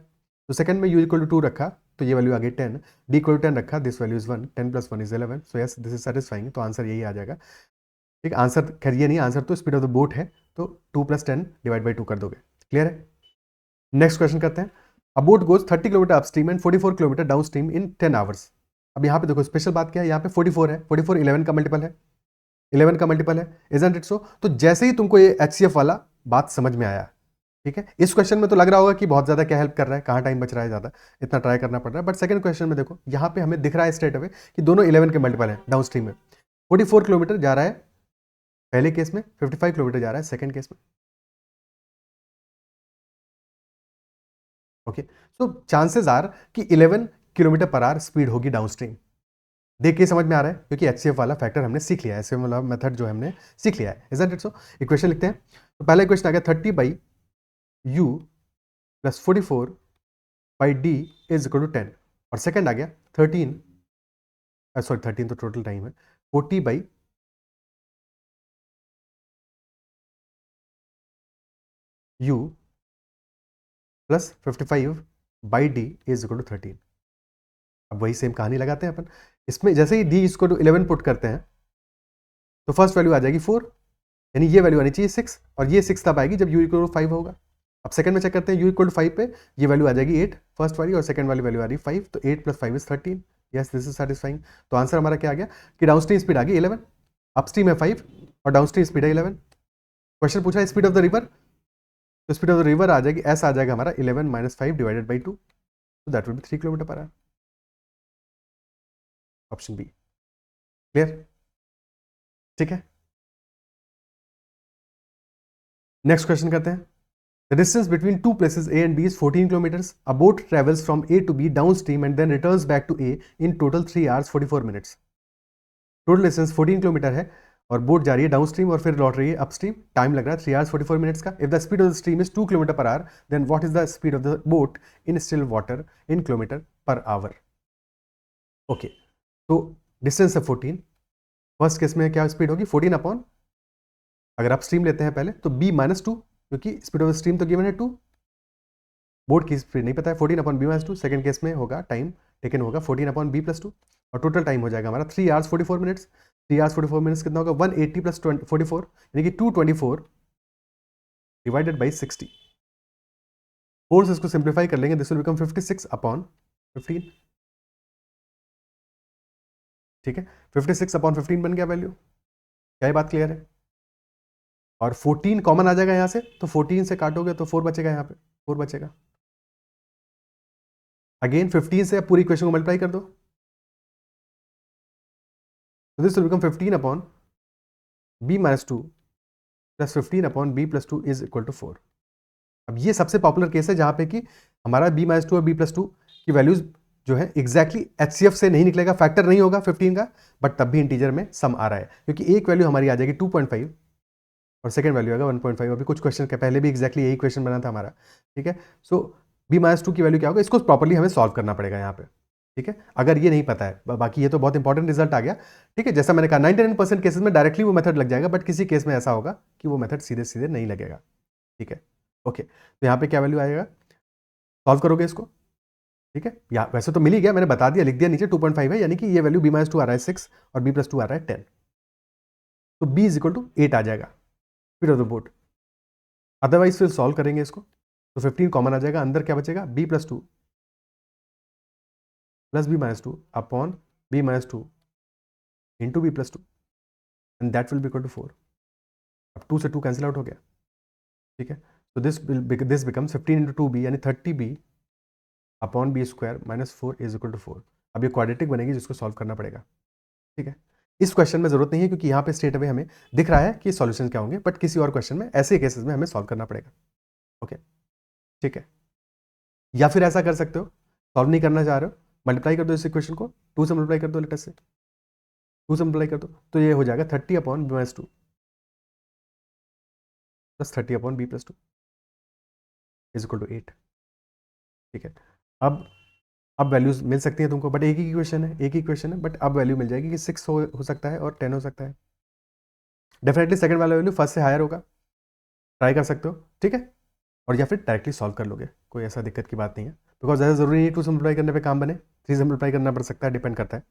Speaker 1: तो सेकंड में u = 2 रखा तो ये वैल्यू आ गई 10, d = 10 रखा, this value is 1, 10 + 1 = 11, so yes this is satisfying, तो आंसर यही आ जाएगा। ठीक, आंसर खैर ये नहीं, आंसर तो स्पीड ऑफ द बोट है, तो 2 + 10 / 2 कर दोगे। क्लियर है? नेक्स्ट क्वेश्चन करते हैं। अ boat goes 30 kilometre upstream and 44 kilometre downstream in 10 hours. अब यहाँ पे देखो स्पेशल बात क्या है, यहाँ पे 44 है, 44 11 का मल्टीपल है, 11 का मल्टीपल है, इजंट इट सो? तो जैसे ही तुमको ये HCF वाला बात समझ में आया, ठीक है, इस क्वेश्चन में तो लग रहा होगा कि बहुत ज्यादा क्या हेल्प कर रहा है, कहाँ टाइम बच रहा है ज्यादा, इतना ट्राई करना पड़ रहा है। बट सेकंड क्वेश्चन में देखो यहाँ पे हमें दिख रहा है स्ट्रेट अवे कि दोनों 11 के मल्टीपल है डाउनस्ट्रीम में। 44 किलोमीटर जा रहा है पहले केस में, 55 किलोमीटर जा रहा है सेकंड केस में। ओके, सो चांसेस आर कि 11 किलोमीटर पर आवर स्पीड होगी डाउनस्ट्रीम। देख के समझ में आ रहा है, क्योंकि HCF वाला फैक्टर हमने सीख लिया है, HCF वाला मेथड जो हमने सीख लिया है। Isn't it so? इक्वेशन लिखते हैं। तो पहला इक्वेशन आ गया 30/u + 44/d is equal to 10, और सेकंड आ गया 13 तो टोटल टाइम है, 40/u + 55/d is equal to 13। अब वही सेम कहानी लगाते हैं अपन इसमें। जैसे ही d = 11 पुट करते हैं तो फर्स्ट वैल्यू आ जाएगी 4, यानी ये वैल्यू आनी चाहिए 6, और ये 6 तब आएगी जब u = 5 होगा। अब सेकंड में चेक करते हैं, u = 5 पे ये वैल्यू आ जाएगी 8 फर्स्ट वाली, और सेकंड वाली वैल्यू आ रही है 5, तो 8 + 5 is 13। Yes this is satisfying. तो आंसर हमारा क्या आ गया कि डाउनस्ट्रीम स्पीड आ गई 11, अपस्ट्रीम है 5 और डाउनस्ट्रीम स्पीड है 11। क्वेश्चन पूछा है स्पीड ऑफ द रिवर, तो स्पीड ऑफ द रिवर आ जाएगी, ऐसा आ जाएगा हमारा 11 - 5 / 2, तो that will be 3 kilometre per hour. Option B. Clear? ठीक है, नेक्स्ट क्वेश्चन करते हैं. The distance between two places A and B is 14 kilometers. A boat travels from A to B downstream and then returns back to A in total 3 hours 44 minutes. Total distance 14 kilometre है और boat जा रही है downstream और फिर लौट रही है अपस्ट्रीम. टाइम लग रहा है 3 hours 44 मिनट्स का. If the speed of the stream is 2 kilometre per hour then what is the speed of the boat in still water in kilometre per hour. Okay, तो डिस्टेंस है 14. First case में क्या speed होगी 14 upon, अगर upstream लेते हैं पहले तो b -2, क्योंकि स्पीड ऑफ द स्ट्रीम तो गिवन है 2, बोट की स्पीड नहीं पता है. 14 अपॉन b -2. सेकंड केस में होगा टाइम टेकन होगा 14 अपॉन b + 2 और टोटल टाइम हो जाएगा हमारा 3 hours 44 मिनट्स. 3 hours 44 मिनट्स कितना होगा 180 + 44 यानी कि 224 डिवाइडेड बाई 60. 4 से इसको सिंप्लीफाई कर लेंगे, दिस विल बिकम 56 अपॉन 15. ठीक है, 56 अपॉन 15 बन गया वैल्यू. क्या ये बात क्लियर है? और 14 कॉमन आ जाएगा यहां से, तो 14 से काटोगे तो 4 बचेगा, यहाँ पे 4 बचेगा. अगेन 15 से पूरी इक्वेशन को मल्टीप्लाई कर दो, तो this will become 15 upon b -2 plus 15 upon b + 2 is equal to 4. अब ये सबसे पॉपुलर केस है जहां पे कि हमारा b -2 और b + 2 की वैल्यूज जो है एग्जैक्टली HCF से नहीं निकलेगा, फैक्टर नहीं होगा 15 का, बट तब भी इंटीजर में सम आ रहा है, क्योंकि एक वैल्यू हमारी आ जाएगी 2.5 और सेकंड वैल्यू आएगा 1.5. अभी कुछ क्वेश्चन के पहले भी एग्जैक्टली यही क्वेश्चन बना था हमारा. ठीक है, सो b -2 की वैल्यू क्या होगा, इसको प्रॉपर्ली हमें सॉल्व करना पड़ेगा यहाँ पे. ठीक है, अगर ये नहीं पता है, बाकी ये तो बहुत इंपॉर्टेंट रिजल्ट आ गया. ठीक है, जैसा मैंने कहा 99% केसेस में डायरेक्टली वो मेथड लग जाएगा, बट किसी केस में ऐसा होगा कि वो मेथड सीधे सीधे नहीं लगेगा. ठीक है, ओके, तो यहाँ पे क्या वैल्यू आएगा, सॉल्व करोगे इसको. ठीक है, या वैसे तो मिल ही गया, मैंने बता दिया, लिख दिया नीचे 2.5 है, यानी कि ये वैल्यू b -2 आ रहा है 6 और b + 2 आ रहा है 10, तो b = 8 आ जाएगा speed of the boat. Otherwise फिर सॉल्व करेंगे इसको तो 15 कॉमन आ जाएगा, अंदर क्या बचेगा b + 2 plus b -2 upon b -2 into b + 2 and that will be equal to 4. अब 2 से 2 कैंसिल आउट हो गया. ठीक है, तो दिस बिकम्स 15 × 2b यानी 30b upon b² -4 is equal to 4. अब ये क्वाड्रेटिक बनेगी जिसको सॉल्व करना पड़ेगा. ठीक है, इस क्वेश्चन में जरूरत नहीं है क्योंकि यहाँ पे स्ट्रेट अवे हमें दिख रहा है कि सॉल्यूशन क्या होंगे, बट किसी और क्वेश्चन में ऐसे केसेस में हमें सॉल्व करना पड़ेगा. ओके, ठीक है, या फिर ऐसा कर सकते हो, सॉल्व नहीं करना चाह रहे हो, मल्टीप्लाई कर दो इस इक्वेशन को, 2 से मल्टीप्लाई कर दो, लेटेस्ट से 2 से मल्टीप्लाई कर दो, तो ये हो जाएगा 30 upon b -2 plus 30 upon b + 2 is equal to 8. ठीक है, अब वैल्यूज मिल सकती है तुमको, बट एक ही इक्वेशन है, बट अब वैल्यू मिल जाएगी कि 6 हो सकता है और 10 हो सकता है. डेफिनेटली सेकंड वाला वैल्यू फर्स्ट से हायर होगा, ट्राई कर सकते हो. ठीक है, और या फिर डायरेक्टली सॉल्व कर लोगे, कोई ऐसा दिक्कत की बात नहीं है, बिकॉज ऐसा जरूरी नहीं 2 से मल्टीप्लाई करने पे काम बने, 3 से मल्टीप्लाई करना पड़ सकता है, डिपेंड करता है.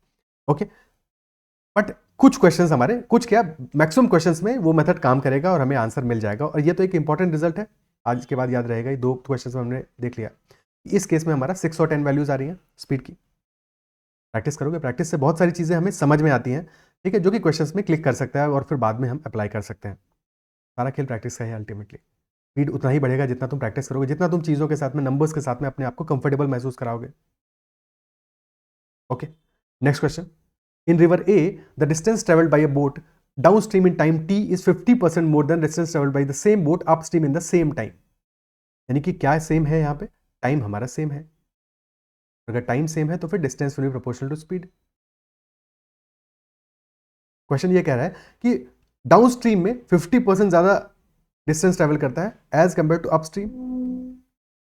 Speaker 1: ओके, बट कुछ क्वेश्चंस हमारे, कुछ क्या मैक्सिमम क्वेश्चंस में वो मेथड काम करेगा और हमें आंसर मिल जाएगा. और ये तो एक इंपॉर्टेंट रिजल्ट है, आज के बाद याद रहेगा. ये 2 क्वेश्चंस में हमने देख लिया, इस केस में हमारा 6 और 10 वैल्यूज आ रही हैं स्पीड की. प्रैक्टिस करोगे, प्रैक्टिस से बहुत सारी चीज़ें हमें समझ में आती हैं. ठीक है, जो कि क्वेश्चंस में क्लिक कर सकता है और फिर बाद में हम अप्लाई कर सकते हैं. सारा खेल प्रैक्टिस का है अल्टीमेटली. स्पीड उतना ही बढ़ेगा जितना तुम प्रैक्टिस करोगे, जितना तुम चीज़ों के साथ में, नंबर्स के साथ में अपने आप को कंफर्टेबल महसूस कराओगे. Okay, next question. In river A the distance travelled by a boat downstream in time t is 50% more than distance travelled by the same boat upstream in the same time. यानी कि क्या same है, यहाँ पे time हमारा same है. अगर time same है तो फिर distance will be proportional to speed. Question ये कह रहा है कि डाउनस्ट्रीम में 50% ज्यादा डिस्टेंस ट्रेवल करता है एज कंपेयर टू अपस्ट्रीम.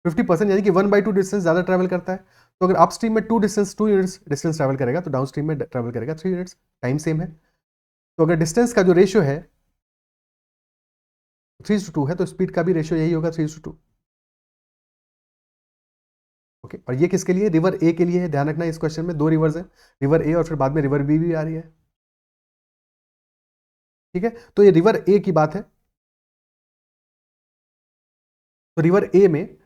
Speaker 1: 50% यानी कि 1/2 डिस्टेंस ज्यादा ट्रेवल करता है. तो अगर अपस्ट्रीम में 2 यूनिट्स डिस्टेंस ट्रेवल करेगा तो डाउनस्ट्रीम में ट्रेवल करेगा 3 यूनिट्स. टाइम सेम है, तो अगर डिस्टेंस का जो रेशियो है 3:2 है तो स्पीड का भी रेशियो यही होगा 3:2. ओके, और ये किसके लिए, रिवर ए के लिए है. ध्यान रखना इस क्वेश्चन में 2 रिवर्स है, रिवर ए और फिर बाद में रिवर बी भी आ रही है. ठीक है, तो ये रिवर ए की बात है. तो रिवर ए में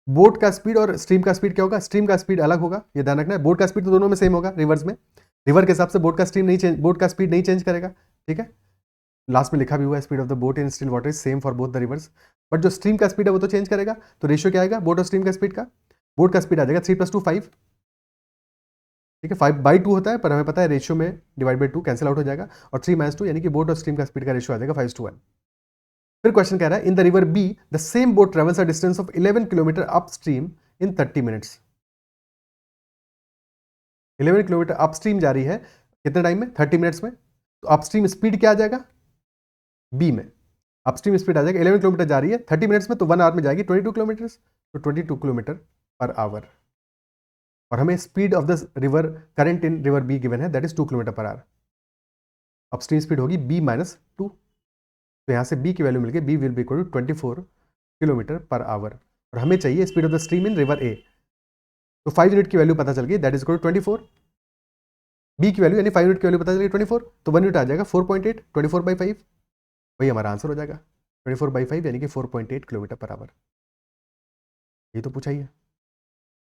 Speaker 1: बोट का स्पीड और स्ट्रीम का स्पीड क्या होगा, स्ट्रीम का स्पीड अलग होगा, ये ध्यान रखना है. बोट का स्पीड तो दोनों में सेम होगा रिवर्स में, रिवर के हिसाब से बोट का स्पीड नहीं चेंज करेगा. ठीक है, लास्ट में लिखा भी हुआ है speed of the boat in still water is same for both the reverse. But जो स्ट्रीम का स्पीड है वो तो चेंज करेगा. तो रेशियो क्या आएगा बोट और स्ट्रीम का स्पीड का, बोट का स्पीड आ जाएगा 3 + 2 5 ठीक है, 5/2 होता है, पर हमें पता है रेशियो में डिवाइड बाई 2 कैंसिल आउट हो जाएगा, और 3 - 2 यानी कि बोट और स्ट्रीम का स्पीड का रेशियो आ जाएगा 5:1। फिर क्वेश्चन कह रहा है in the river be the same boat travels a distance of 11 kilometre up stream in 30 minutes. 11 kilometre up stream जा रही है कितने टाइम में? 30 मिनट्स में। तो अपस्ट्रीम स्पीड क्या आ जाएगा? बी में अपस्ट्रीम स्पीड आ जाएगा, 11 किलोमीटर जा रही है 30 मिनट्स में, तो 1 आवर में जाएगी 22 किलोमीटर, तो 22 किलोमीटर पर आवर। और हमें speed of the river current in river b given है, that is 2 kilometre per hour. Upstream speed होगी b - 2, तो यहाँ से b की वैल्यू मिल गई, b will be equal to 24 kilometre per hour. और हमें चाहिए speed of the stream in river a, तो 5 यूनिट की वैल्यू पता चल गई, that is equal to 24। b की वैल्यू यानी 5 यूनिट की वैल्यू पता चल गई 24, तो 1 यूनिट आ जाएगा 4.8, 24/5, वही हमारा आंसर हो जाएगा 24/5 यानी कि 4.8 किलोमीटर पर आवर। ये तो पूछा ही है,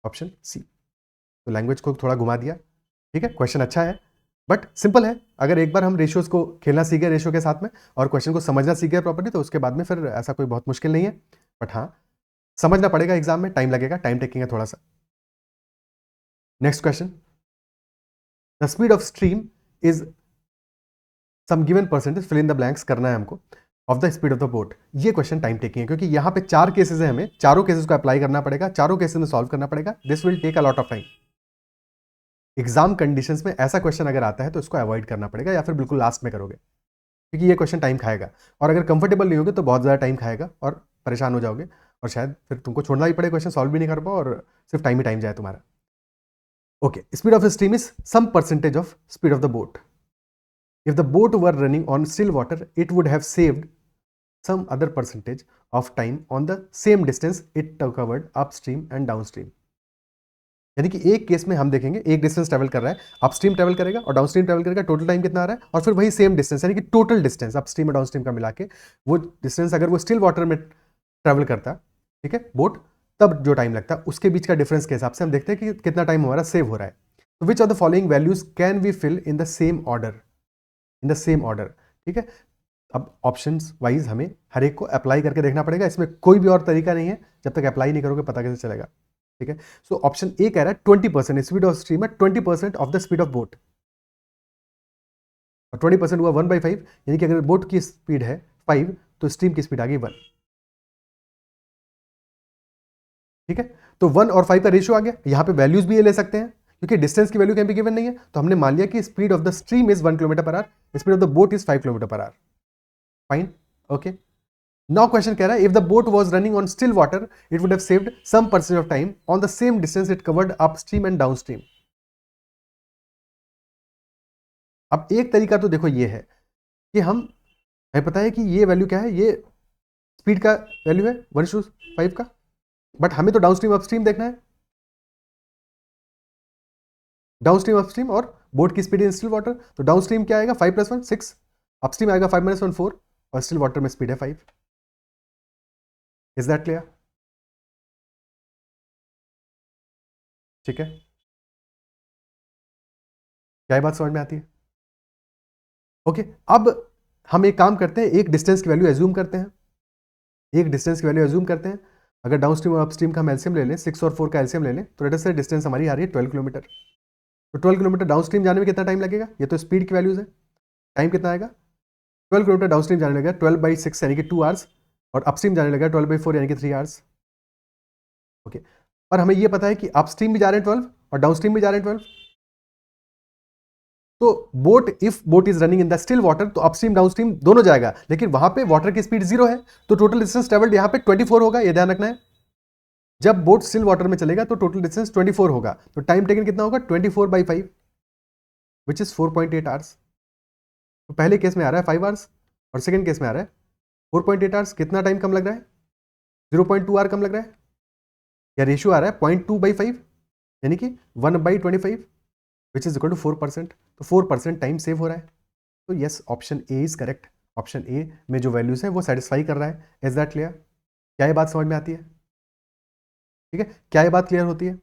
Speaker 1: ऑप्शन सी। तो लैंग्वेज को थोड़ा घुमा दिया, ठीक है, क्वेश्चन अच्छा है बट सिंपल है। अगर एक बार हम रेशियोज को खेलना सीख गए रेशियो के साथ में और क्वेश्चन को समझना सीख गए प्रॉपर्ली, तो उसके बाद में फिर ऐसा कोई बहुत मुश्किल नहीं है। बट हाँ, समझना पड़ेगा, एग्जाम में टाइम लगेगा, टाइम टेकिंग है थोड़ा सा। Next question, the speed of stream is some given percentage, fill in the blanks करना है हमको, of the speed of the boat. ये क्वेश्चन टाइम टेकिंग है, क्योंकि यहाँ पे 4 केसेस है, हमें चारों केसेस को अप्लाई करना पड़ेगा, चारों केसेस में सॉल्व करना पड़ेगा। This will take a lot of time. Exam conditions में ऐसा क्वेश्चन अगर आता है तो इसको अवॉइड करना पड़ेगा, या फिर बिल्कुल लास्ट में करोगे, क्योंकि ये क्वेश्चन टाइम खाएगा, और अगर कंफर्टेबल नहीं होगे तो बहुत ज़्यादा टाइम खाएगा और परेशान हो जाओगे, और शायद फिर तुमको छोड़ना ही पड़े, क्वेश्चन सॉल्व भी नहीं कर पाओ और सिर्फ टाइम ही टाइम जाए तुम्हारा। Okay, speed of the stream is some percentage of speed of the boat. If the boat were running on still water it would have saved some other percentage of time on the same distance it covered upstream and downstream। यानी कि एक case में हम देखेंगे एक distance travel कर रहा है, अपस्ट्रीम ट्रेवल करेगा और डाउनस्ट्रीम ट्रेवल करेगा, टोटल टाइम कितना आ रहा है, और फिर वही सेम डिस्टेंस यानी कि टोटल डिस्टेंस अपस्ट्रीम और डाउनस्ट्रीम का मिला के वो डिस्टेंस अगर वो स्टिल वाटर में ट्रेवल करता, ठीक है, बोट, तब जो टाइम लगता है उसके बीच का डिफरेंस के हिसाब से हम देखते हैं कि कितना टाइम हमारा सेव हो रहा है। तो which of the following values can we fill in the same order, in the same order, ठीक है। अब ऑप्शंस वाइज हमें हर एक को अप्लाई करके देखना पड़ेगा, इसमें कोई भी और तरीका नहीं है, जब तक अप्लाई नहीं करोगे पता कैसे चलेगा, ठीक है। सो ऑप्शन ए कह रहा है 20% स्पीड ऑफ स्ट्रीम है 20% of the speed of boat, और 20% हुआ 1/5, यानी कि अगर बोट की स्पीड है 5 तो स्ट्रीम की स्पीड आ गई 1, ठीक है। तो 1 और 5 का रेशियो आ गया, यहां पे वैल्यूज भी ये ले सकते हैं क्योंकि डिस्टेंस की वैल्यू कैन बी गिवन नहीं है, तो हमने मान लिया कि speed of the stream is 1 kilometre per hour, speed of the boat is 5 kilometre per hour. Fine, okay. Now question कह रहा है if the boat was running on still water it would have saved some percentage of time on the same distance it covered upstream and downstream. अब एक तरीका तो देखो ये है कि हमें पता है कि ये वैल्यू क्या है, ये स्पीड का वैल्यू है 1:5 का, बट हमें तो डाउनस्ट्रीम अपस्ट्रीम देखना है, डाउनस्ट्रीम अपस्ट्रीम और बोट की स्पीड इन स्टिल वाटर, तो डाउनस्ट्रीम क्या आएगा 5 + 1 6, अपस्ट्रीम आएगा 5 - 1 4, और स्टिल वाटर में स्पीड है 5। Is that clear? ठीक है, क्या ये बात समझ में आती है? ओके, अब हम एक काम करते हैं, एक डिस्टेंस की वैल्यू एज्यूम करते हैं, एक डिस्टेंस की वैल्यू एज्यूम करते हैं। अगर डाउनस्ट्रीम और अपस्ट्रीम का हम एलसीएम ले लें, 6 और 4 का एलसीएम ले लें, तो लेट अस से डिस्टेंस हमारी आ रही है 12 किलोमीटर। तो 12 किलोमीटर डाउनस्ट्रीम जाने में कितना टाइम लगेगा, ये तो स्पीड की वैल्यूज है, टाइम कितना आएगा, 12 किलोमीटर डाउनस्ट्रीम जाने लगेगा 12/6 यानी कि 2 आवर्स, और अपस्ट्रीम जाने लगेगा 12/4 यानी कि 3 आवर्स। ओके, और हमें ये पता है कि अपस्ट्रीम भी जा रहे हैं 12 और डाउनस्ट्रीम भी जा रहे हैं 12, तो boat if boat is running in the still water तो अपस्ट्रीम डाउनस्ट्रीम दोनों जाएगा, लेकिन वहां पे वाटर की स्पीड 0 है, तो टोटल डिस्टेंस ट्रेवल्ड यहां पे 24 होगा, ये ध्यान रखना है। जब बोट स्टिल वाटर में चलेगा तो टोटल डिस्टेंस 24 होगा, तो टाइम टेकन कितना होगा 24/5 विच इज 4.8 आवर्स। तो पहले केस में आ रहा है 5 आवर्स और सेकंड केस में आ रहा है 4.8 आवर्स। कितना टाइम कम लग रहा है, 0.2 आवर कम लग रहा है, या रेशियो आ रहा है 0.2/5 यानी कि 1/25 विच इज इक्वल टू 4%, तो 4% टाइम सेव हो रहा है। तो yes, option A is correct. Option A में जो वैल्यूज है वो सेटिस्फाई कर रहा है। Is that clear? क्या ये बात समझ में आती है? ठीक है, क्या ये बात क्लियर होती है?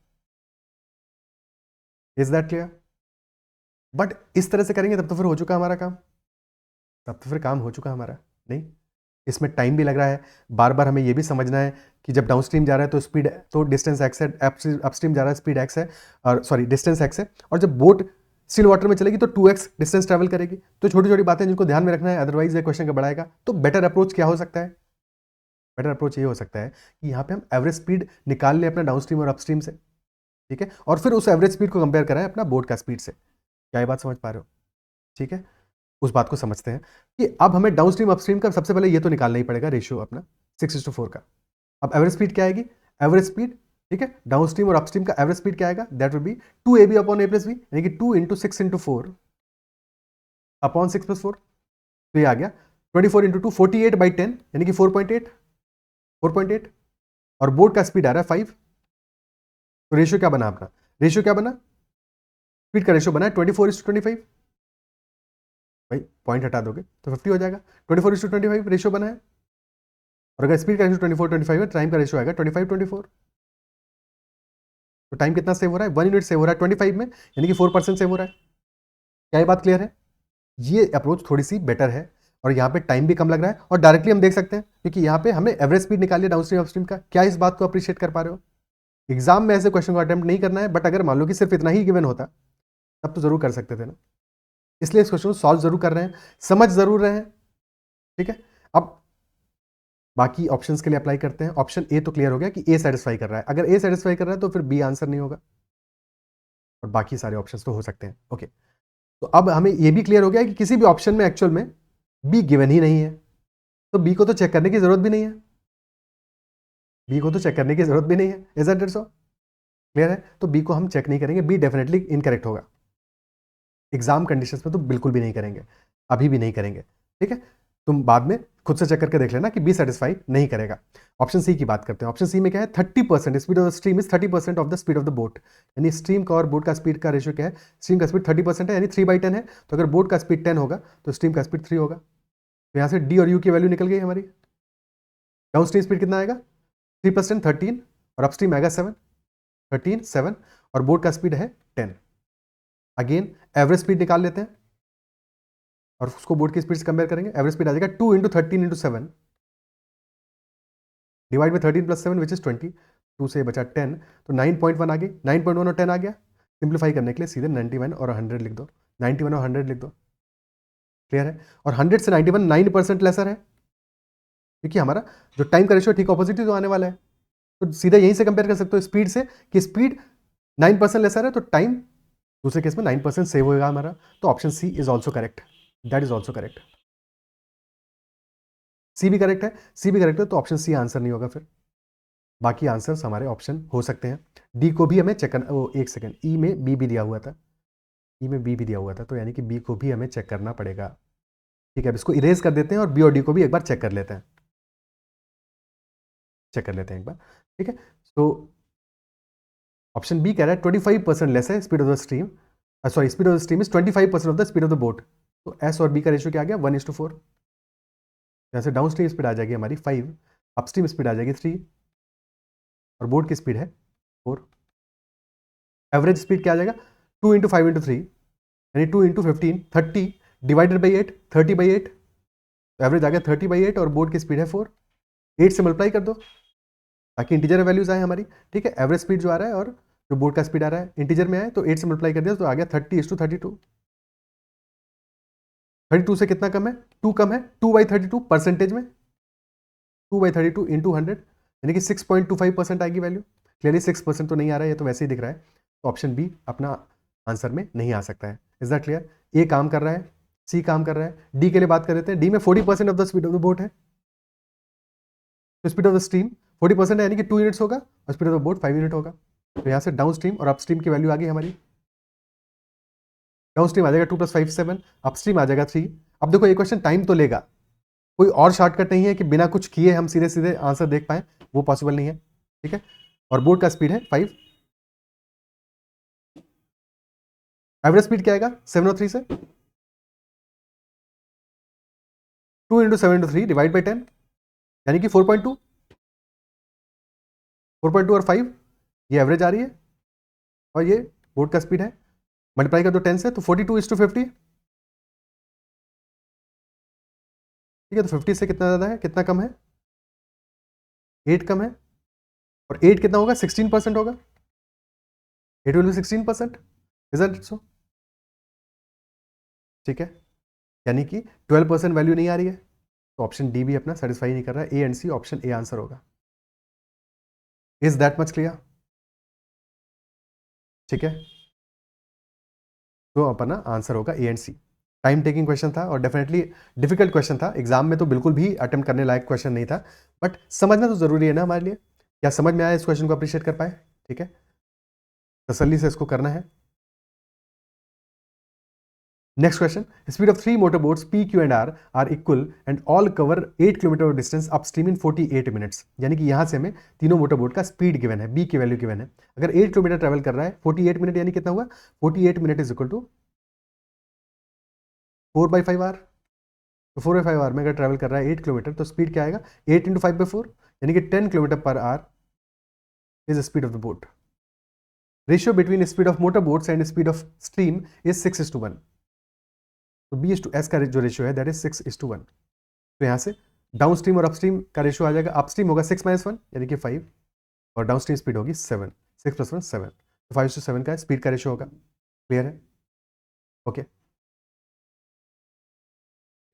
Speaker 1: Is that clear? बट इस तरह से करेंगे तब तो फिर हो चुका हमारा काम, तब तो फिर काम हो चुका हमारा नहीं। इसमें टाइम भी लग रहा है, बार बार हमें ये भी समझना है कि जब डाउनस्ट्रीम जा रहा है तो स्पीड, तो डिस्टेंस एक्स है, अपस्ट्रीम जा रहा है स्पीड एक्स है, और सॉरी डिस्टेंस एक्स है, और जब बोट स्टिल वाटर में चलेगी तो 2x डिस्टेंस ट्रैवल करेगी। तो छोटी छोटी बातें जिनको ध्यान में रखना है, अदरवाइज ये क्वेश्चन का बढ़ाएगा। तो बेटर अप्रोच क्या हो सकता है? बेटर अप्रोच ये हो सकता है कि यहाँ पे हम एवरेज स्पीड निकाल लें अपना डाउनस्ट्रीम और अपस्ट्रीम से, ठीक है, और फिर उस एवरेज स्पीड को कंपेयर कराएं अपना बोट का स्पीड से। क्या ये बात समझ पा रहे हो? ठीक है, उस बात को समझते हैं कि अब हमें डाउनस्ट्रीम अपस्ट्रीम का सबसे पहले ये तो निकालना ही पड़ेगा रेशियो अपना 6:4 का। अब एवरेज स्पीड क्या आएगी? एवरेज स्पीड, ठीक है, डाउनस्ट्रीम और अपस्ट्रीम का एवरेज स्पीड क्या आएगा? That will be 2ab upon a plus b, यानी कि 2 इंटू 6 इंटू 4 अपॉन 6 प्लस 4। तो ये आ गया 24 इंटू 2 48/10, यानी कि 4.8। और बोर्ड का स्पीड आ रहा है 5। तो रेशियो क्या बना अपना? रेशियो क्या बना? स्पीड का रेशियो बना है 24:25। भाई पॉइंट हटा दोगे तो 50 हो जाएगा। 24:25 रेशियो बना है, और अगर स्पीड का रेशियो 24:25 है, टाइम का रेशियो आएगा 25:24। तो टाइम कितना सेव हो रहा है? 1 यूनिट सेव हो रहा है 25 में, यानी कि 4% सेव हो रहा है। क्या ये बात क्लियर है? ये अप्रोच थोड़ी सी बेटर है, और यहाँ पे टाइम भी कम लग रहा है, और डायरेक्टली हम देख सकते हैं क्योंकि यहाँ पे हमें एवरेज स्पीड निकालिए डाउनस्ट्रीम अपस्ट्रीम का। क्या इस बात को अप्रिशिएट कर पा रहे हो? एग्जाम में ऐसे क्वेश्चन को अटेम्प्ट नहीं करना है, बट अगर मान लो कि सिर्फ इतना ही गिवन होता तब तो जरूर कर सकते थे ना। इसलिए इस क्वेश्चन को सॉल्व जरूर कर रहे हैं, समझ जरूर रहे हैं, ठीक है। अब बाकी ऑप्शंस के लिए अप्लाई करते हैं। ऑप्शन ए तो क्लियर हो गया कि ए सेटिस्फाई कर रहा है। अगर ए सेटिस्फाई कर रहा है तो फिर बी आंसर नहीं होगा, और बाकी सारे ऑप्शंस तो हो सकते हैं। ओके, तो अब हमें यह भी क्लियर हो गया कि किसी भी ऑप्शन में एक्चुअल में बी गिवन ही नहीं है, तो बी को तो चेक करने की जरूरत भी नहीं है। बी को तो चेक करने की जरूरत भी नहीं है, इज दैट सो? क्लियर है? तो बी को हम चेक नहीं करेंगे, बी डेफिनेटली इनकरेक्ट होगा। एग्जाम कंडीशंस में तो बिल्कुल भी नहीं करेंगे, अभी भी नहीं करेंगे, ठीक है। तुम बाद में खुद से चेक करके देख लेना कि बी सेटिस्फाई नहीं करेगा। ऑप्शन सी की बात करते हैं। ऑप्शन सी में क्या है? 30% speed of the stream is 30% of the speed of the boat, यानी स्ट्रीम का और बोट का स्पीड का रेशियो क्या है? स्ट्रीम का स्पीड 30% है, यानी 3/10 है। तो अगर बोट का स्पीड 10 होगा तो स्ट्रीम का स्पीड 3 होगा। तो यहाँ से डी और यू की वैल्यू निकल गई हमारी। डाउन स्ट्रीम स्पीड कितना आएगा? 3% 13, और अपस्ट्रीम आएगा 7, 13 7, और बोट का स्पीड है 10। अगेन एवरेज स्पीड निकाल लेते हैं और उसको बोर्ड की स्पीड से कंपेयर करेंगे। एवरेज स्पीड आ जाएगा 2 into 13 into 7 divide by 13 plus 7 which is 20। 2 से बचा 10, तो 9.1 आ गई। 9.1 और 10 आ गया। सिंप्लीफाई करने के लिए सीधे 91 और 100 लिख दो, 91 और 100 लिख दो। क्लियर है? और 100 से 91 9% लेसर है, क्योंकि हमारा जो टाइम का रेशियो ठीक ऑपोजिट ही तो आने वाला है। तो सीधे यहीं से कंपेयर कर सकते हो स्पीड से कि स्पीड 9% लेसर है, तो टाइम दूसरे केस में 9% सेव होगा हमारा। तो option C is also correct, that is also correct. C भी करेक्ट है, सी भी करेक्ट है, तो ऑप्शन सी आंसर नहीं होगा। फिर बाकी आंसर्स हमारे ऑप्शन हो सकते हैं। डी को भी हमें चेक करना, वो एक सेकंड, ई में बी भी दिया हुआ था, ई में बी भी दिया हुआ था, तो यानी कि बी को भी हमें चेक करना पड़ेगा। ठीक है, अब इसको इरेज कर देते हैं और बी और डी को भी एक बार चेक कर लेते हैं, चेक कर लेते हैं एक बार। ठीक है, तो ऑप्शन बी कह रहा है 25% लेस है speed of the stream, sorry speed of the stream is 25% of the speed of the boat. तो एस और बी का रेशियो क्या आ गया? 1:4। यहाँ से डाउन स्ट्रीम स्पीड आ जाएगी हमारी 5, अपस्ट्रीम स्पीड आ जाएगी 3, और बोट की स्पीड है 4। एवरेज स्पीड क्या आ जाएगा? 2 इंटू 5 इंटू 3, यानी 2 इंटू 15 30 डिवाइडेड बाई 8, 30/8। तो एवरेज आ गया 30/8, और बोर्ड की स्पीड है 4। 8 से मल्टीप्लाई कर दो ताकि इंटीजर वैल्यूज आए हमारी। ठीक है, एवरेज स्पीड जो आ रहा है और जो बोर्ड का स्पीड आ रहा है इंटीजर में आए, तो 8 से मल्टीप्लाई कर दिया तो आ गया 30:32। 32 से कितना कम है? 2 कम है, 2/32 परसेंटेज में, 2/32 इंटू 100, यानी कि 6.25% आएगी वैल्यू। क्लियरली 6% तो नहीं आ रहा है, ये तो वैसे ही दिख रहा है। तो ऑप्शन बी अपना आंसर में नहीं आ सकता है। Is that clear? ए काम कर रहा है, सी काम कर रहा है, डी के लिए बात कर देते हैं। डी में 40% of the speed of the boat है, तो स्पीड ऑफ द स्ट्रीम 40% है, यानी कि 2 यूनिट्स होगा, और speed of the boat 5 unit होगा। तो यहाँ से डाउन स्ट्रीम और अप स्ट्रीम की वैल्यू आ गई हमारी। डाउन स्ट्रीम आ जाएगा 2 + 5 7, अप स्ट्रीम आ जाएगा 3। अब देखो ये क्वेश्चन टाइम तो लेगा, कोई और शॉर्टकट नहीं है कि बिना कुछ किए हम सीधे सीधे आंसर देख पाए, वो पॉसिबल नहीं है। ठीक है, और बोर्ड का स्पीड है 5। एवरेज स्पीड क्या आएगा 7 और 3 से? 2 इंटू 7 इंटू 3 डिवाइड बाई 10, यानी कि 4.2। 4.2 और 5 ये एवरेज आ रही है, और ये बोर्ड का स्पीड है। मल्टीप्लाई कर दो 10 से, तो 42:50। ठीक है, तो 50 से कितना ज़्यादा है, कितना कम है, 8 कम है, और 8 कितना होगा, 16% होगा, 8 विल बी 16%, इजंट इट सो? ठीक है, यानी कि 12% वैल्यू नहीं आ रही है, तो ऑप्शन डी भी अपना सेटिस्फाई नहीं कर रहा है, A and C, option A answer होगा। Is that much clear? ठीक है, तो अपना आंसर होगा A and C. Time taking question था और डेफिनेटली डिफिकल्ट क्वेश्चन था, एग्जाम में तो बिल्कुल भी अटेम्प्ट करने लायक क्वेश्चन नहीं था, बट समझना तो जरूरी है ना हमारे लिए। क्या समझ में आया, इस क्वेश्चन को अप्रिशिएट कर पाए? ठीक है, तसल्ली से इसको करना है। Next question, speed of 3 motor boats P, Q and R are equal and all cover 8 kilometre distance upstream in 48 minutes. यानी कि यहां से हमें तीनों मोटर बोट का स्पीड गिवन है, B की वैल्यू गिवन है। अगर 8 किलोमीटर ट्रेवल कर रहा है 48 मिनट, यानी कितना हुआ, 48 minute is equal to 4/5 hour. तो 4/5 आवर में अगर ट्रेवल कर रहा है 8 किलोमीटर, तो स्पीड क्या आएगा, 8 × 5/4, यानी कि 10 kilometre per our is speed of the boat. Ratio between speed of motor boats and speed of stream is 6:1। तो B/S का जो रेशियो है दैट इज 6:1। तो यहाँ से डाउन स्ट्रीम और अपस्ट्रीम का रेशियो आ जाएगा, अपस्ट्रीम होगा 6 - 1 यानी कि 5, और डाउन स्ट्रीम स्पीड होगी 7, 6 + 1 7, तो 5:7 का स्पीड का रेशियो होगा। क्लियर है? ओके,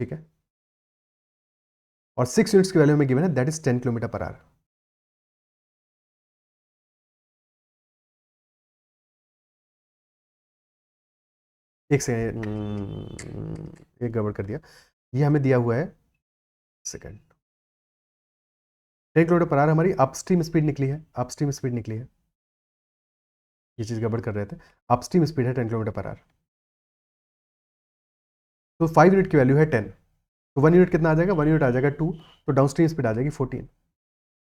Speaker 1: ठीक है, और 6 यूनिट्स की वैल्यू में गिवन है that is 10 kilometre per our. एक सेकेंड, एक गड़बड़ कर दिया, ये हमें दिया हुआ है, सेकेंड, 10 किलोमीटर पर आवर हमारी अपस्ट्रीम स्पीड निकली है, अपस्ट्रीम स्पीड निकली है, ये चीज़ गड़बड़ कर रहे थे। अपस्ट्रीम स्पीड है 10 किलोमीटर पर आवर, तो 5 यूनिट की वैल्यू है 10, तो 1 यूनिट कितना आ जाएगा, 1 यूनिट आ जाएगा 2, तो डाउन स्ट्रीम स्पीड आ जाएगी 14।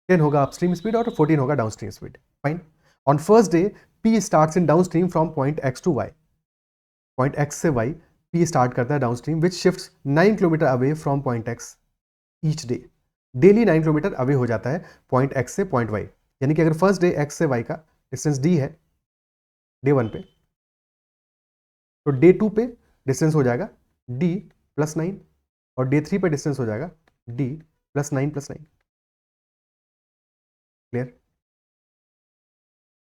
Speaker 1: 10 होगा अपस्ट्रीम स्पीड और 14 होगा downstream speed. Fine. On first day P starts in downstream from point X to Y। Point X से Y P स्टार्ट करता है downstream which shifts 9 kilometre away from point X each day. Daily 9 kilometre away हो जाता है point X से point Y। यानी कि अगर फर्स्ट डे X से Y का डिस्टेंस D है डे 1 पे, तो डे 2 पे डिस्टेंस हो जाएगा D + 9, और डे 3 पे डिस्टेंस हो जाएगा D + 9 + 9। क्लियर?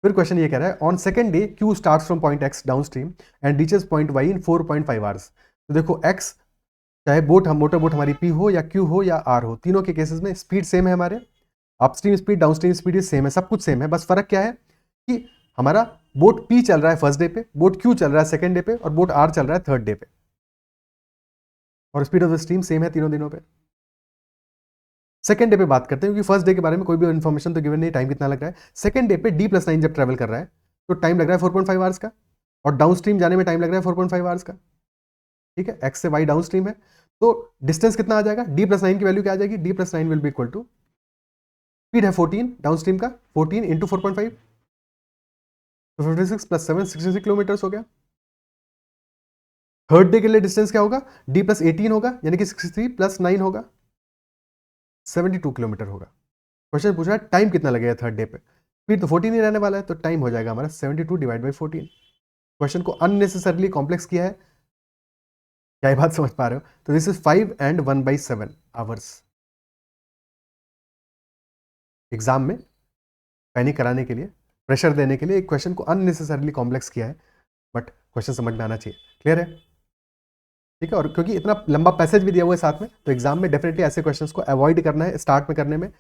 Speaker 1: फिर क्वेश्चन ये कह रहा है on second day Q starts from point X down stream and reaches point Y in 4.5 hours. तो देखो X, चाहे मोटर बोट हमारी P हो या Q हो या R हो, तीनों के केसेस में स्पीड सेम है हमारे, upstream speed down stream speed भी सेम है, सब कुछ सेम है, बस फर्क क्या है कि हमारा बोट P चल रहा है फर्स्ट डे पे, बोट Q चल रहा है सेकंड डे पे, और बोट R चल रहा है थर्ड डे पे, और speed of the stream same है तीनों दिनों पे। सेकंड डे पे बात करते हैं, क्योंकि फर्स्ट डे के बारे में कोई भी इन्फॉर्मेशन तो गिवन नहीं, टाइम कितना लग रहा है। सेकंड डे पे D + 9 जब ट्रेवल कर रहा है तो टाइम लग रहा है 4.5 आवर्स का, और डाउन स्ट्रीम जाने में टाइम लग रहा है 4.5 आवर्स का। ठीक है, X से Y डाउन स्ट्रीम है, तो डिस्टेंस कितना आ जाएगा, D + 9 की वैल्यू क्या आ जाएगी, D + 9 will be equal to, speed है 14 डाउन स्ट्रीम का, 14 × 4.5, तो 56 + 7 66 किलोमीटर हो गया। थर्ड डे के लिए डिस्टेंस क्या होगा, D + 18 होगा, यानी कि 63 + 9 होगा, 72 किलोमीटर होगा। क्वेश्चन पूछ रहा है टाइम कितना लगेगा थर्ड डे पे, स्पीड तो 14 ही रहने वाला है, तो टाइम हो जाएगा हमारा 72 / 14। क्वेश्चन को अननेसेसरली कॉम्प्लेक्स किया है, क्या ये बात समझ पा रहे हो? तो this is 5 and 1/7 hours. Exam में पैनिक कराने के लिए, प्रेशर देने के लिए एक क्वेश्चन को अननेसेसरली कॉम्प्लेक्स किया है, बट क्वेश्चन समझ में आना चाहिए। क्लियर है? ठीक है, और क्योंकि इतना लंबा पैसेज भी दिया हुआ है साथ में, तो एग्जाम में डेफिनेटली ऐसे क्वेश्चंस को अवॉइड करना है स्टार्ट में करने में।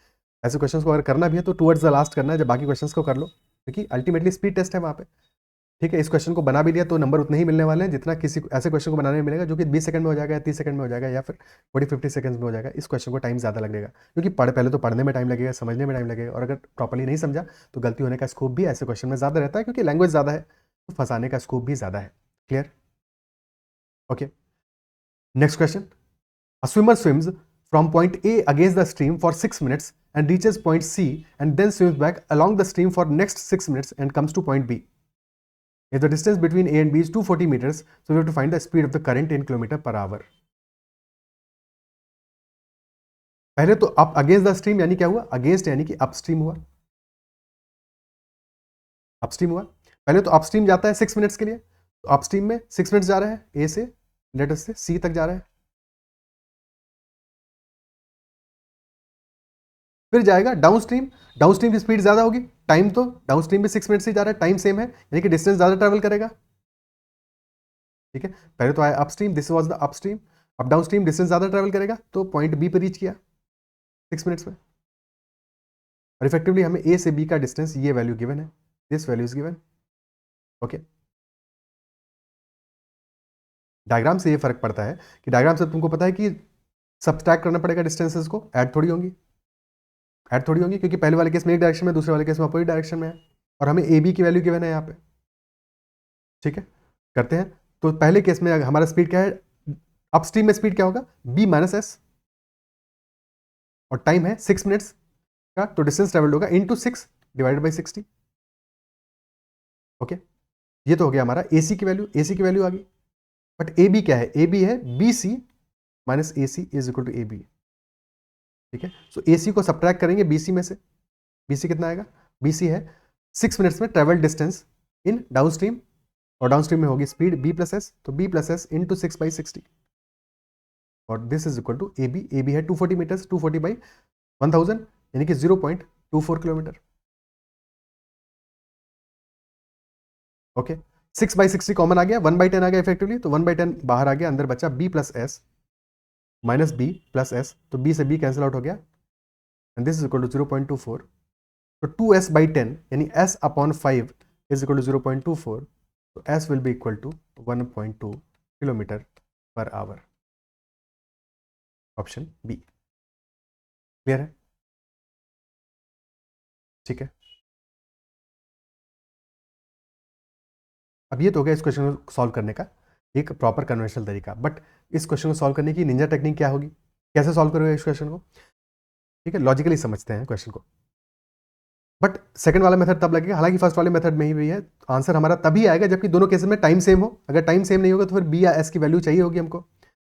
Speaker 1: ऐसे क्वेश्चंस को अगर करना भी है तो टुवर्ड्स द लास्ट करना है, जब बाकी क्वेश्चंस को कर लो, क्योंकि अल्टीमेटली स्पीड टेस्ट है वहाँ पे। ठीक है, इस क्वेश्चन को बना भी लिया तो नंबर उतने ही मिलने वाले हैं जितना किसी ऐसे क्वेश्चन को बनाने में मिलेगा जो कि 20 सेकंड में हो जाएगा, या 30 सेकंड में हो जाएगा, या फिर 40-50 सेकंड में हो जाएगा। इस क्वेश्चन को टाइम ज़्यादा लगेगा, क्योंकि पहले तो पढ़ने में टाइम लगेगा, समझने में टाइम लगेगा, और अगर प्रॉपर्ली नहीं समझा तो गलती होने का स्कोप भी ऐसे क्वेश्चन में ज़्यादा रहता है, क्योंकि लैंग्वेज ज़्यादा है तो फंसाने का स्कोप भी ज़्यादा है। Clear? Okay, next question, a swimmer swims from point A against the stream for 6 minutes and reaches point C and then swims back along the stream for next 6 minutes and comes to point B. If the distance between A and B is 240 meters, so we have to find the speed of the current in km/h. पहले तो up against the stream यानी क्या हुआ, against यानी कि upstream हुआ, upstream हुआ। पहले तो अपस्ट्रीम जाता है 6 मिनट्स के लिए, तो अपस्ट्रीम में 6 मिनट्स जा रहा है, ए से लेट अस से सी तक जा रहा है, फिर जाएगा डाउन स्ट्रीम, डाउन स्ट्रीम की स्पीड ज़्यादा होगी, टाइम तो डाउन स्ट्रीम में 6 मिनट से जा रहा है, टाइम सेम है, यानी कि डिस्टेंस ज़्यादा ट्रेवल करेगा। ठीक है, पहले तो आया upstream, this was the upstream, अब डाउन स्ट्रीम डिस्टेंस ज़्यादा ट्रेवल करेगा, तो पॉइंट बी पर रीच किया 6 मिनट्स में। और इफेक्टिवली हमें ए से बी का डिस्टेंस ये वैल्यू गिवन है, this value is given. Okay, diagram से ये फर्क पड़ता है कि डायग्राम से तुमको पता है कि सब्सट्रैक्ट करना पड़ेगा डिस्टेंसेस को, ऐड थोड़ी होंगी, ऐड थोड़ी होंगी, क्योंकि पहले वाले केस में एक डायरेक्शन में, दूसरे वाले केस में अपोजिट डायरेक्शन में है, और हमें ए बी की वैल्यू गिवन है यहाँ पे। ठीक है, करते हैं। तो पहले केस में हमारा स्पीड क्या है, अपस्ट्रीम में स्पीड क्या होगा, बी माइनस एस, और टाइम है 6 मिनट्स का, तो डिस्टेंस ट्रेवल्ड होगा इंटू 6 डिवाइडेड बाई 60। ओके, ये तो हो गया हमारा एसी की वैल्यू, एसी की वैल्यू आ गई। बट ए बी क्या है, ए बी है B C minus A C is equal to A B. ठीक है, सो ए सी को सब्ट्रैक्ट करेंगे बी सी में से, बी सी कितना आएगा, बी सी है 6 मिनट्स में travel distance in downstream, और डाउन स्ट्रीम में होगी स्पीड बी प्लस एस, तो बी प्लस एस इंटू 6/60, और this is equal to A B, A B है 240 मीटर्स, 240/1000 यानी कि 0.24 किलोमीटर। ओके, 6/60 कॉमन आ गया, 1/10 आ गया इफेक्टिवली, तो 1/10 बाहर आ गया, अंदर बचा b plus s minus b plus s, तो बी से बी कैंसिल आउट हो गया, and this is equal to 0.24, तो 2s/10 यानी s upon 5 is equal to 0.24, तो s will be equal to 1.2 kilometre per hour. Option B clear है। ठीक है, अब ये तो हो गया इस क्वेश्चन को सॉल्व करने का एक प्रॉपर कन्वेंशनल तरीका, बट इस क्वेश्चन को सॉल्व करने की निंजा टेक्निक क्या होगी, कैसे सॉल्व करोगे इस क्वेश्चन को। ठीक है, लॉजिकली समझते हैं क्वेश्चन को, बट सेकंड वाला मेथड तब लगेगा, हालांकि फर्स्ट वाले मेथड में ही भी है, आंसर हमारा तभी आएगा जबकि दोनों केसेस में टाइम सेम हो। अगर टाइम सेम नहीं होगा तो फिर बी या एस की वैल्यू चाहिए होगी हमको।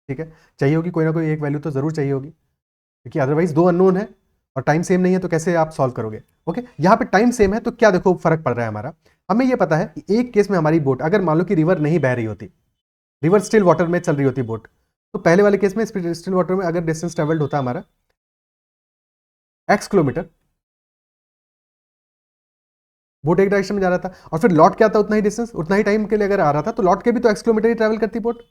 Speaker 1: ठीक है, चाहिए होगी, कोई ना कोई एक वैल्यू तो जरूर चाहिए होगी, क्योंकि अदरवाइज दो अननोन है और टाइम सेम नहीं है, तो कैसे आप सॉल्व करोगे। ओके, यहाँ पे टाइम सेम है, तो क्या देखो फर्क पड़ रहा है हमारा, हमें ये पता है कि एक केस में हमारी बोट, अगर मान लो कि रिवर नहीं बह रही होती, रिवर स्टिल वाटर में चल रही होती बोट, तो पहले वाले केस में स्टिल वाटर में अगर डिस्टेंस ट्रेवल्ड होता हमारा x किलोमीटर, बोट एक डायरेक्शन में जा रहा था, और फिर लौट के आता उतना ही डिस्टेंस, उतना ही टाइम के लिए अगर आ रहा था, तो लौट के भी तो x किलोमीटर ही ट्रेवल करती बोट।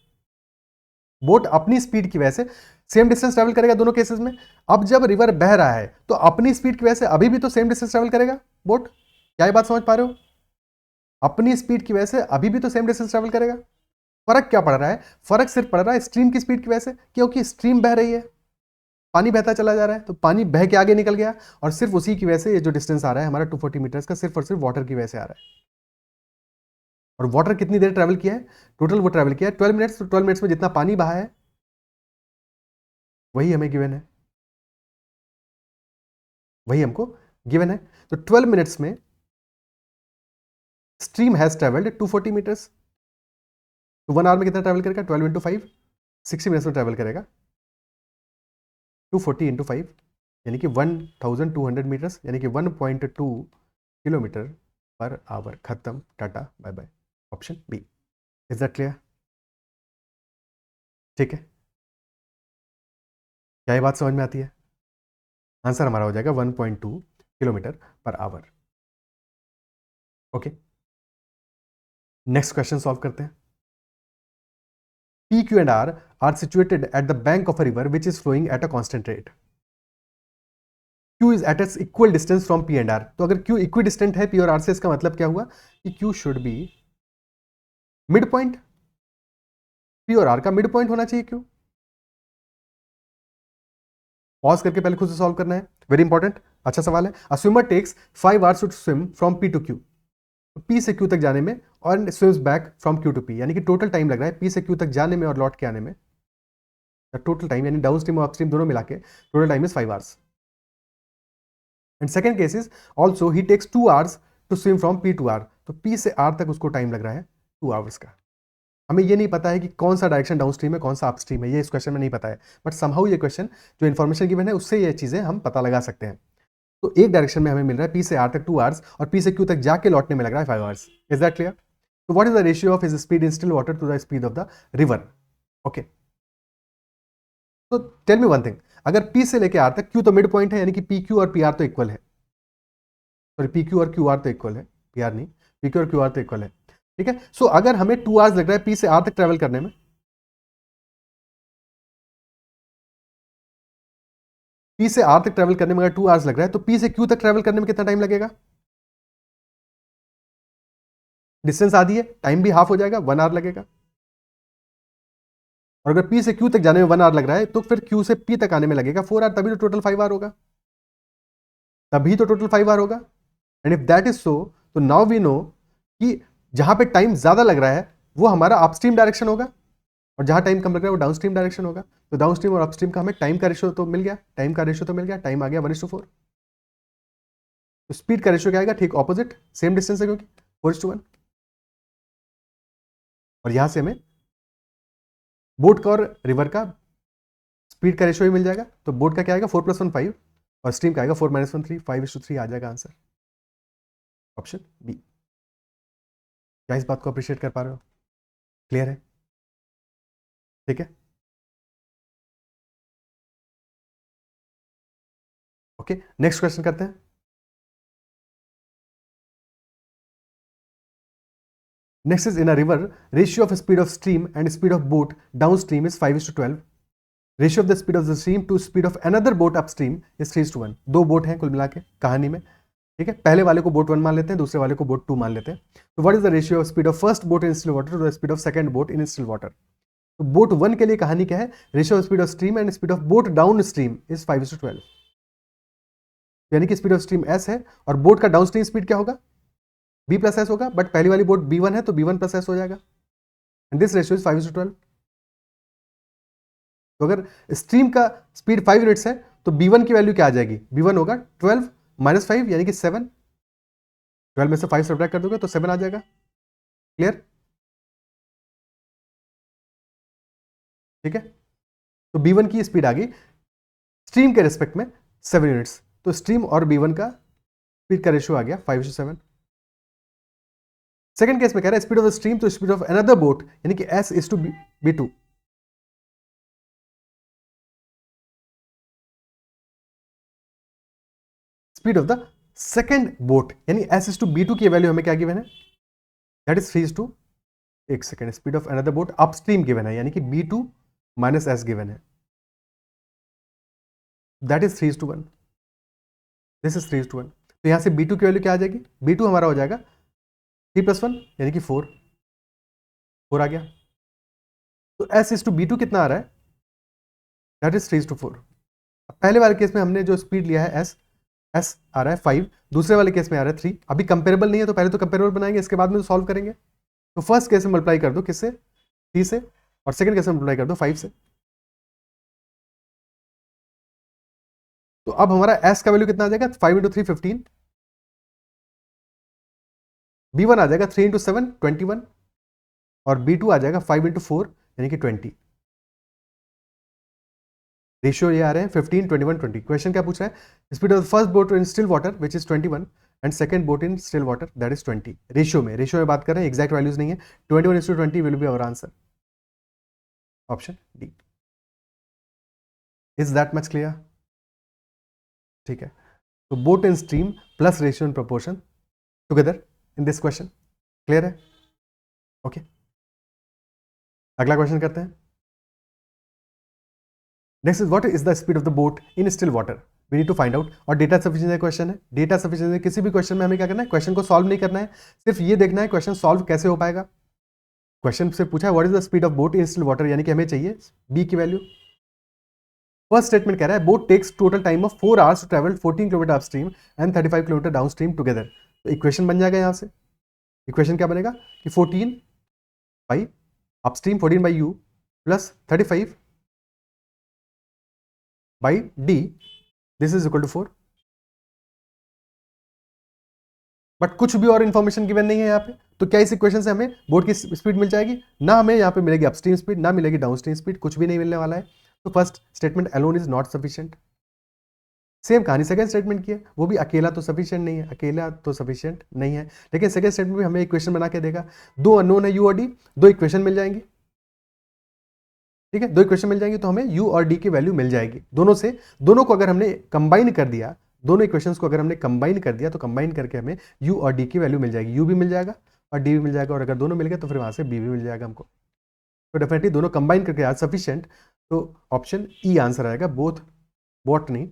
Speaker 1: बोट अपनी स्पीड की वजह से सेम डिस्टेंस ट्रेवल करेगा दोनों केसेस में। अब जब रिवर बह रहा है तो अपनी स्पीड की वजह से अभी भी तो सेम डिस्टेंस ट्रेवल करेगा बोट। क्या ये बात समझ पा रहे हो, अपनी स्पीड की वजह से अभी भी तो सेम डिस्टेंस ट्रेवल करेगा। फर्क क्या पड़ रहा है, फर्क सिर्फ पड़ रहा है स्ट्रीम की स्पीड की वजह से, क्योंकि स्ट्रीम बह रही है, पानी बहता चला जा रहा है, तो पानी बह के आगे निकल गया, और सिर्फ उसी की वजह से ये जो डिस्टेंस आ रहा है हमारा 240 मीटर्स का, सिर्फ और सिर्फ वाटर की वजह से आ रहा है। और वाटर कितनी देर ट्रेवल किया है, टोटल वो ट्रेवल किया है 12 मिनट्स, तो 12 मिनट्स में जितना पानी बहा है वही हमें गिवन है, वही हमको गिवन है। तो 12 मिनट्स में स्ट्रीम हैज ट्रेवल्ड 240 मीटर्स, तो 1 आवर में कितना ट्रेवल करेगा, 12 इंटू 5 60 मिनट्स में ट्रेवल करेगा, 240 इंटू 5 यानी कि 1200 मीटर्स, यानी कि 1.2 किलोमीटर पर आवर। खत्म, tata bye bye. Option B, is that clear. ठीक है, क्या ये बात समझ में आती है, आंसर हमारा हो जाएगा 1.2 kilometre per hour. Okay, next question solve करते हैं। P, Q and R are situated at the bank of a river which is flowing at a constant rate. Q is at its equal distance from P and R. तो अगर Q equidistant है P और R से, इसका मतलब क्या हुआ कि Q should be mid point, P और R का मिड पॉइंट होना चाहिए Q। पॉज करके पहले खुद से सॉल्व करना है, वेरी इंपॉर्टेंट, अच्छा सवाल है। A swimmer takes 5 hours to swim from P to Q, P से Q तक जाने में, और swims back from Q to P, यानी कि टोटल टाइम लग रहा है P से Q तक जाने में और लौट के आने में, टोटल टाइम यानी डाउन स्ट्रीम और अपस्ट्रीम दोनों मिला के total time is 5 hours। And second case is also he takes 2 hours to swim from P to R, तो P से R तक उसको टाइम लग रहा है 2 hours का। हमें ये नहीं पता है कि कौन सा डायरेक्शन डाउन स्ट्रीम है, कौन सा अपस्ट्रीम है, ये इस क्वेश्चन में नहीं पता है, बट समहाउ ये क्वेश्चन जो इन्फॉर्मेशन गिवन है उससे ये चीजें हम पता लगा सकते हैं। तो एक डायरेक्शन में हमें मिल रहा है P से R तक 2 hours, और P से Q तक जाके लौटने में लग रहा है 5 hours। Is that clear. तो what is the ratio of his speed in still water to the speed of the river. Okay, तो टेल मी वन थिंग, अगर P से लेके R तक, Q तो मिड पॉइंट है, यानी कि PQ और PR तो इक्वल है, सॉरी PQ और QR तो इक्वल है, PR नहीं, PQ और QR तो इक्वल है, ठीक है। सो अगर हमें 2 आवर्स लग रहा है P से R तक ट्रेवल करने में, P से R तक ट्रेवल करने में अगर 2 आवर्स लग रहा है, तो P से Q तक ट्रेवल करने में कितना टाइम लगेगा? डिस्टेंस आधी है, टाइम भी हाफ हो जाएगा, 1 आवर लगेगा। और अगर P से Q तक जाने में 1 आवर लग रहा है, तो फिर Q से P तक आने में लगेगा 4 आवर, तभी तो टोटल 5 आवर होगा, तभी तो टोटल 5 आवर होगा। And if that is so, तो नाउ वी नो कि जहां पे टाइम ज्यादा लग रहा है वो हमारा अपस्ट्रीम डायरेक्शन होगा, और जहां टाइम कम लग रहा है वो डाउनस्ट्रीम डायरेक्शन होगा। तो डाउनस्ट्रीम और अपस्ट्रीम का हमें टाइम का रेशियो तो मिल गया, टाइम का रेशियो तो मिल गया, टाइम आ गया 1:4। तो स्पीड का रेशियो क्या आएगा? ठीक ऑपोजिट, सेम डिस्टेंस है क्योंकि 4:1। और यहां से हमें बोट का और रिवर का स्पीड का रेशियो ही मिल जाएगा। तो बोट का क्या आएगा? 4 + 1 5, और स्ट्रीम का आएगा 4 - 1 3, 5:3 आ जाएगा आंसर, ऑप्शन बी। क्या इस बात को अप्रिशिएट कर पा रहे हो? क्लियर है? ठीक है, ओके, नेक्स्ट क्वेश्चन करते हैं। Next is, in a river, ratio of speed of stream and speed of boat downstream is 5:12. Ratio of the speed of the stream to speed of another boat upstream is 3:1. दो boat हैं कुल मिला के कहानी में, ठीक है। पहले वाले को बोट 1 मान लेते हैं, दूसरे वाले को बोट 2 मान लेते हैं। तो what is the ratio of speed of first boat in still water to the speed of second boat in still water? तो बोट 1 के लिए कहानी क्या है? Ratio of speed of stream and speed of boat downstream is 5:12, यानी कि speed of stream s है और बोट का डाउन स्ट्रीम स्पीड क्या होगा? b + s होगा, बट पहली वाली बोट b1 है तो b1 + s हो जाएगा, एंड दिस रेशियो इज 5:12। तो अगर स्ट्रीम का स्पीड 5 यूनिट्स है तो b1 की वैल्यू क्या आ जाएगी? b1 होगा 12 - 5 यानी कि 7, 12 में से 5 सब्ट्रैक्ट कर दोगे तो 7 आ जाएगा। क्लियर? ठीक है, तो b1 की स्पीड आ गई स्ट्रीम के रिस्पेक्ट में 7 यूनिट्स, तो स्ट्रीम और b1 का स्पीड का रेशियो आ गया 5:7। सेकंड केस में कह रहा है speed of the stream to speed of another boat, यानी कि s is to b2। Speed of the second boat, यानी s is to b2 की वैल्यू हमें क्या गिवन है? दैट इज 3:, एक second, speed of another boat upstream given है, यानी कि b2 - s गिवन है, दैट इज 3:1, दिस इज 3:1। तो यहां से b2 की वैल्यू क्या आ जाएगी? b2 हमारा हो जाएगा 3 + 1 यानी कि 4 आ गया। तो s is to b2 कितना आ रहा है? That is 3:4। पहले वाले केस में हमने जो स्पीड लिया है s आ रहा है 5, दूसरे वाले केस में आ रहा है 3। अभी कंपेरेबल नहीं है तो पहले तो कंपेरेबल बनाएंगे, इसके बाद में तो सॉल्व करेंगे। तो फर्स्ट केस में मल्टीप्लाई कर दो किससे? 3 से, और सेकंड केस में मल्टीप्लाई कर दो 5 से। तो अब हमारा s का वैल्यू कितना आ जाएगा? 5 × 3 15, b1 आ जाएगा 3 × 7 21, और b2 आ जाएगा 5 × 4 यानी कि 20। रेशियो ये आ रहे हैं 15 21 20। क्वेश्चन क्या पूछ रहा है? Speed of first boat in still water which is 21 and second boat in still water that is 20। Ratio में बात कर रहे हैं, एग्जैक्ट वैल्यूज नहीं है। 21:20 will be our answer, option D. Is that much clear? ठीक है, तो boat in stream plus ratio in proportion together in this question. Clear है? ओके, अगला क्वेश्चन करते हैं। Next is what is the speed of the boat in still water, we need to find out. और data sufficiency question है। Data sufficiency किसी भी question में हमें क्या करना है? क्वेश्चन को सॉल्व नहीं करना है, सिर्फ ये देखना है क्वेश्चन सॉल्व कैसे हो पाएगा। क्वेश्चन से पूछा है what is the speed of boat in still water, यानी कि हमें चाहिए बी की वैल्यू। फर्स्ट स्टेटमेंट कह रहा है boat takes total time of 4 hours to travel 14 kilometre upstream and 35 kilometre downstream together. तो इक्वेशन बन जाएगा यहां से। इक्वेशन क्या बनेगा कि 14 by upstream 14 by u plus 35 by d, this is equal to 4। But कुछ भी और इन्फॉर्मेशन गिवन नहीं है यहाँ पे, तो क्या इस इक्वेशन से हमें बोट की स्पीड मिल जाएगी? ना हमें यहाँ पे मिलेगी अपस्ट्रीम स्पीड, ना मिलेगी डाउनस्ट्रीम स्पीड, कुछ भी नहीं मिलने वाला है। तो first statement alone is not sufficient. Same कहानी सेकंड स्टेटमेंट की है, वो भी अकेला तो सफिशिएंट नहीं है, अकेला तो सफिशिएंट नहीं है। लेकिन सेकंड स्टेटमेंट में हमें इक्वेशन बना के देगा, दो अननोन है यू और डी, दो इक्वेशन मिल जाएंगी। ठीक है, 2 इक्वेशन मिल जाएंगी तो हमें u और d की वैल्यू मिल जाएगी दोनों से। दोनों को अगर हमने कंबाइन कर दिया, दोनों इक्वेशंस को अगर हमने कंबाइन कर दिया तो कंबाइन करके हमें u और d की वैल्यू मिल जाएगी। u भी मिल जाएगा और d भी मिल जाएगा, और अगर दोनों मिल गए तो फिर वहां से b भी मिल जाएगा हमको। तो डेफिनेटली दोनों कंबाइन करके आज सफिशिएंट, तो ऑप्शन ई आंसर आएगा। बोथ नहीं,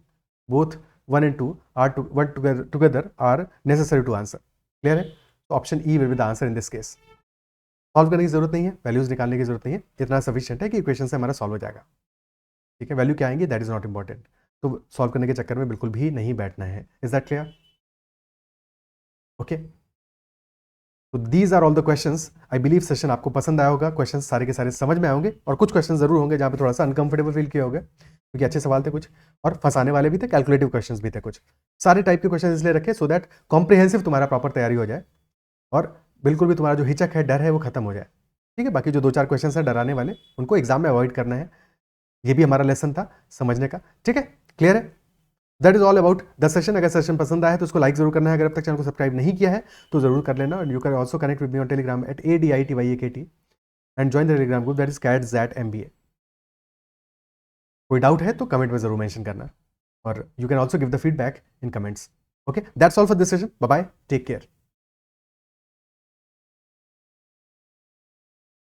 Speaker 1: both 1 and 2 are together are necessary to answer. Clear है? तो option E will be the answer in this case. Solve करने की जरूरत नहीं है, वैल्यूज निकालने की जरूरत नहीं है, इतना सफिशिएंट है कि इक्वेशन से हमारा सॉल्व हो जाएगा। ठीक है, वैल्यू क्या आएंगी दैट इज नॉट इंपॉर्टेंट, तो सॉल्व करने के चक्कर में बिल्कुल भी नहीं बैठना है। Is that clear? ओके, तो these are all the questions. I believe session आपको पसंद आया होगा, क्वेश्चन सारे के सारे समझ में आएंगे, और कुछ क्वेश्चन जरूर होंगे जहाँ पे थोड़ा सा अनकंफर्टेबल फील किया होगा, क्योंकि अच्छे सवाल थे कुछ, और फंसाने वाले भी थे, कैलकुलेटिव क्वेश्चंस भी थे कुछ। सारे टाइप के क्वेश्चन इसलिए रखे सो दैट कॉम्प्रिहेंसिव तुम्हारा प्रॉपर तैयारी हो जाए, और बिल्कुल भी तुम्हारा जो हिचक है, डर है, वो खत्म हो जाए। ठीक है, बाकी जो 2-4 क्वेश्चन है डराने वाले, उनको एग्जाम में अवॉइड करना है। ये भी हमारा लेसन था समझने का। ठीक है, क्लियर है? That is all about the session. अगर सेशन पसंद आया है तो उसको लाइक जरूर करना है। अगर अब तक चैनल को सब्सक्राइब नहीं किया है तो जरूर कर लेना। And you can also connect with me on Telegram at ADITYAKT and join the Telegram group that is CAT-MBA। कोई डाउट है तो कमेंट में जरूर मेंशन करना, और you can also give the feedback in comments. Okay, that's all for this session. Bye bye, take care.